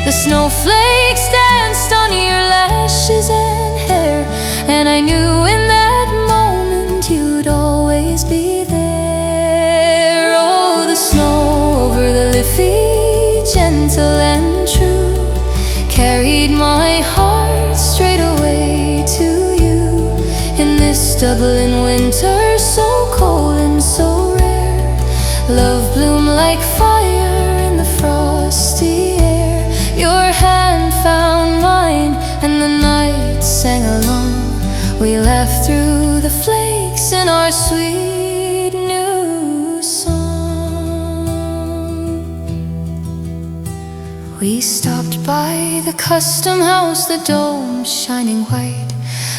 The snowflakes danced on your lashes and hair, and I knew in that moment you'd always be there. Oh, the snow over the Liffey, gentle and true, carried my heart straight away to you. In this Dublin winter, so cold and so rare, love bloomed like fire in the frosty air. Your hand found mine, and the night sang along. We laughed through the flakes in our sweet new song. We stopped by the custom house, the dome shining white.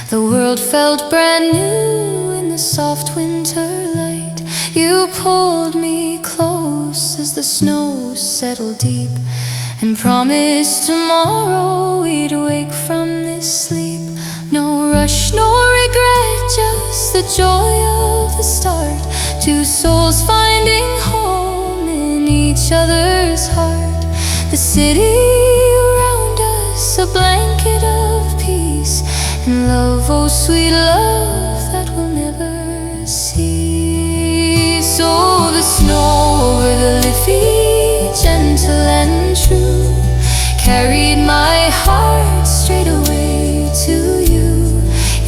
The world felt brand new in the soft winter light. You pulled me close as the snow settled deep, and promised tomorrow we'd wake from this sleep. No rush, no regret, just the joy of the start. Two souls finding home in each other's heart. The city around us, a blanket of peace and love, oh sweet love that will never cease. Oh, the snow over the Liffey, gentle and true, carried my heart straight away to you.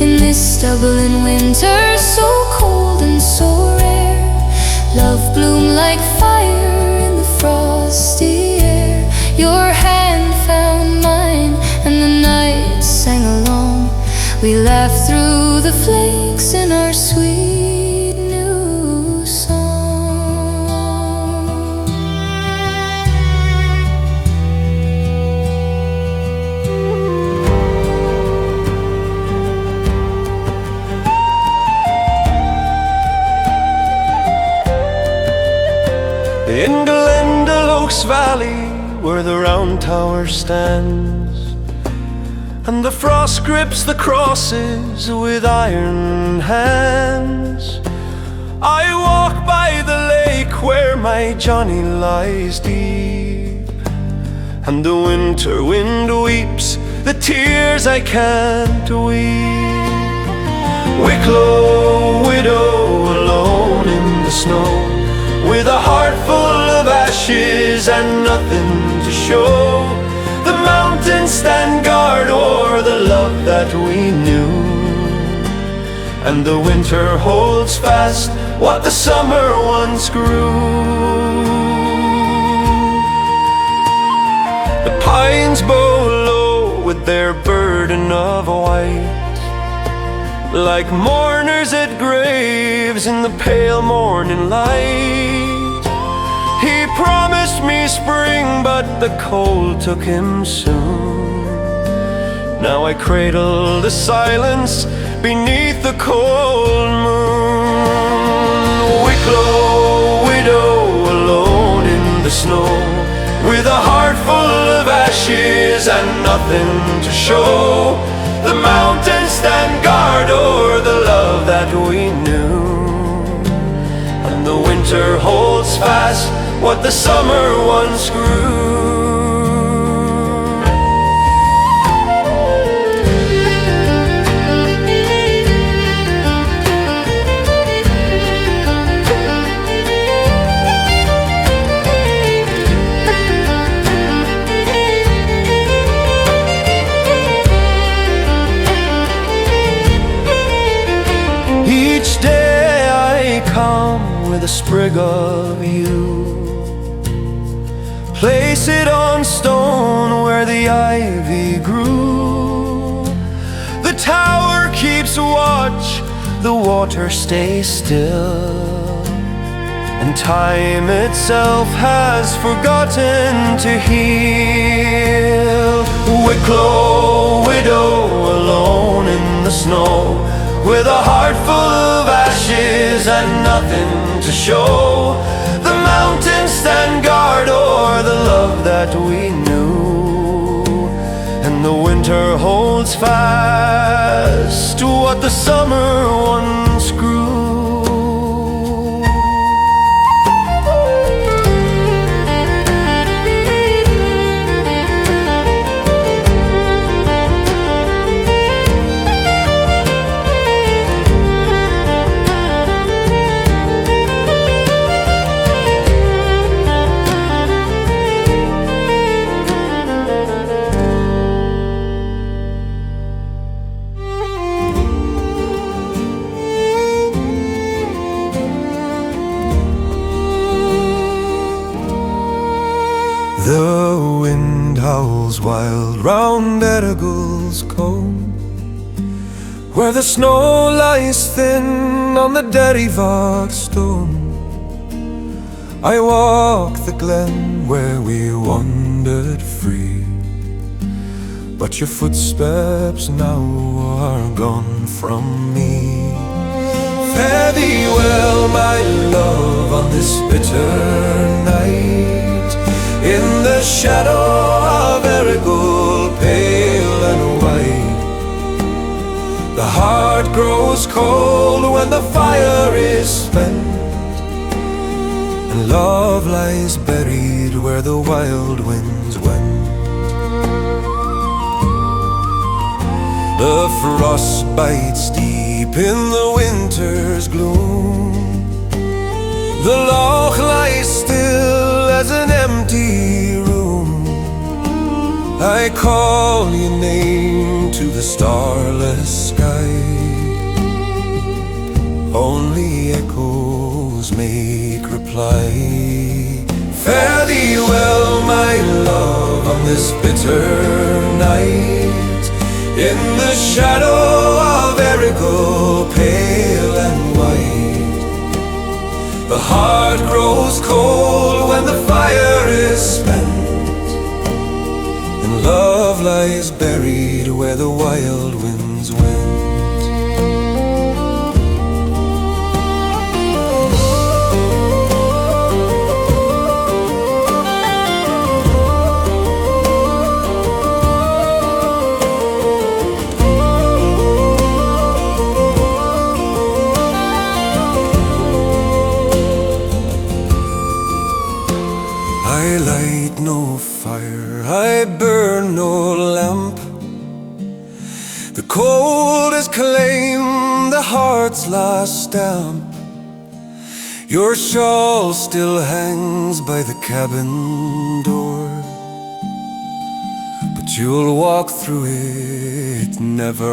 In this Dublin winter, so cold and so rare, love bloomed like fire in the frosty air. Your hand found mine, and the night sang along. We laughed through the flakes in our sweet new song. where the round tower stands, and the frost grips the crosses with iron hands. I walk by the lake where my Johnny lies deep, and the winter wind weeps the tears I can't weep. Wicklow widow alone in the snow, with a heart full of ashes and nothing to show. The mountains stand guard o'er the love that we knew, and the winter holds fast what the summer once grew. The pines bow low with their burden of white, like mourners at graves in the pale morning light. He promised me spring, but the cold took him soon. Now I cradle the silence beneath the cold moon. Wicklow widow alone in the snow, with a heart full of ashes and nothing to show. The mountains stand guard o'er the love that we knew, and the winter holds fast what the summer once grew. Each day I come with a sprig of you, place it on stone where the ivy grew. The tower keeps watch, the water stays still, and time itself has forgotten to heal. Wicklow widow alone in the snow, with a heart full of ashes and nothing to show. The mountains stand guard o'er the love that we knew, and the winter holds fast to what the summer once grew. The wind howls wild round Errigle's Cove, where the snow lies thin on the Derryvark stone. I walk the glen where we wandered free, but your footsteps now are gone from me. Fare thee well, my love, on this bitter night, in the shadow of Errigle, pale and white. The heart grows cold when the fire is spent, and love lies buried where the wild winds went. The frost bites deep in the winter's gloom. The loch lies still as an empty room. I call your name to the starless sky, only echoes make reply. Fare thee well, my love, on this bitter night, in the shadow of Errigle, pale and white. The heart grows cold when the fire is spent, and love lies buried where the wild winds went. no lamp. The cold has claimed the heart's last stamp. Your shawl still hangs by the cabin door, but you'll walk through it nevermore.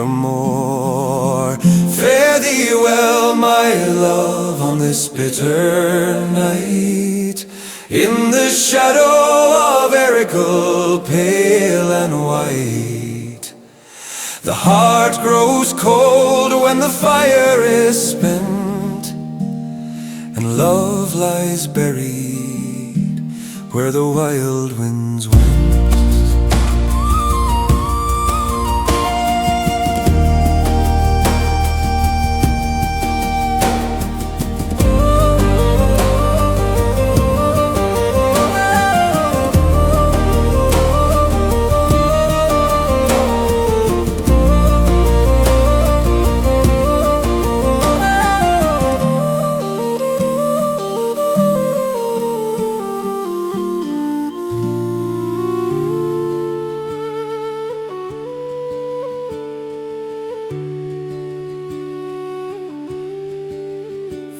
Fare thee well, my love, on this bitter night, in the shadow of Errigal, pale and white. The heart grows cold when the fire is spent, and love lies buried where the wild winds went.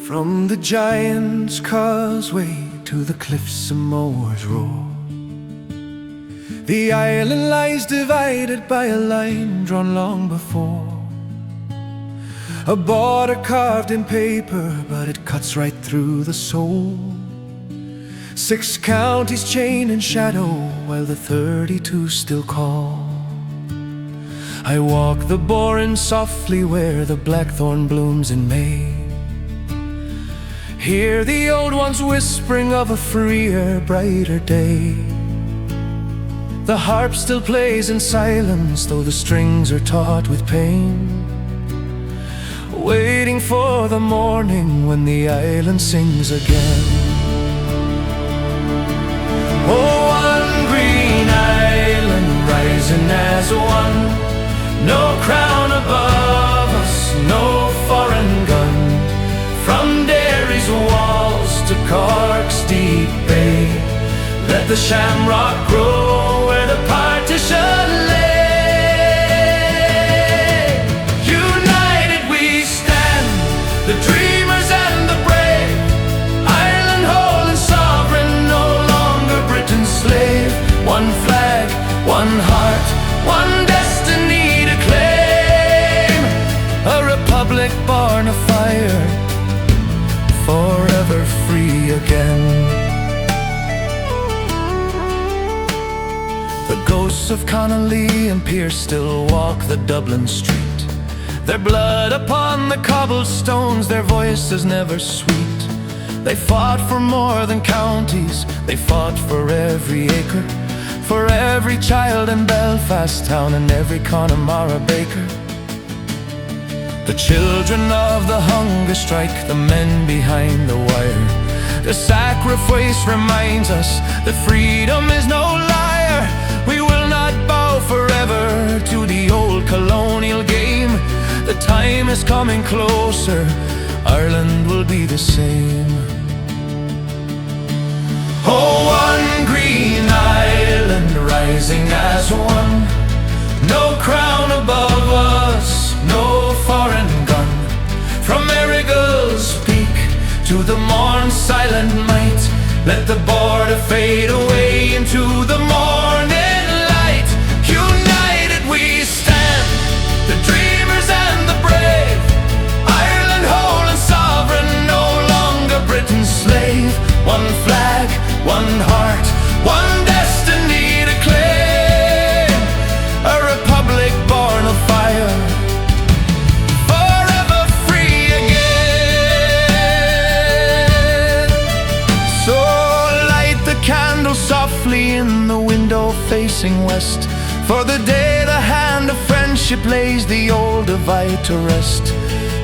From the Giant's Causeway to the cliffs of Moor's Row, the island lies divided by a line drawn long before. A border carved in paper, but it cuts right through the soul. 6 counties chain in shadow, while the 32 still call. I walk the bourne softly where the blackthorn blooms in May. Hear the old ones whispering of a freer, brighter day. The harp still plays in silence, though the strings are taut with pain, waiting for the morning when the island sings again. Oh, one green island rising as one, no crown above us, no foreign gun. From Derry's walls to Cork's deep bay, let the shamrock grow where the partition lay. United we stand, the dreamers and the brave, Ireland whole and sovereign, no longer Britain's slave. One flag, one heart, one destiny to claim, a republic born of fire, forever free again. The ghosts of Connolly and Pearse still walk the Dublin street, their blood upon the cobblestones, their voices never sweet. They fought for more than counties, they fought for every acre, for every child in Belfast town and every Connemara baker. The children of the hunger strike, the men behind the wire. The sacrifice reminds us that freedom is no liar. We will not bow forever to the old colonial game. The time is coming closer, Ireland will be the same. Oh, one green island rising as one, no crown above us, no foreign gun. From Errigal's peak to the morn's silent might, let the border fade away into the morning light. United we stand, the dreamers and the brave, Ireland whole and sovereign, no longer Britain's slave. One flag, one heart, one destiny to claim, a republic born of fire, forever free again. So light the candle softly in the window facing west, for the day the hand of friendship lays the old divide to rest.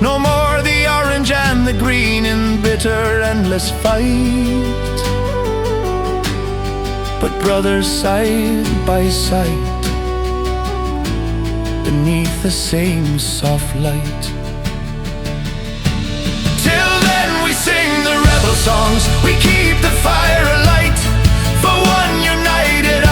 No more the orange and the green in bitter endless fight, but brothers side by side beneath the same soft light. Till then we sing the rebel songs, we keep the fire alight, for one united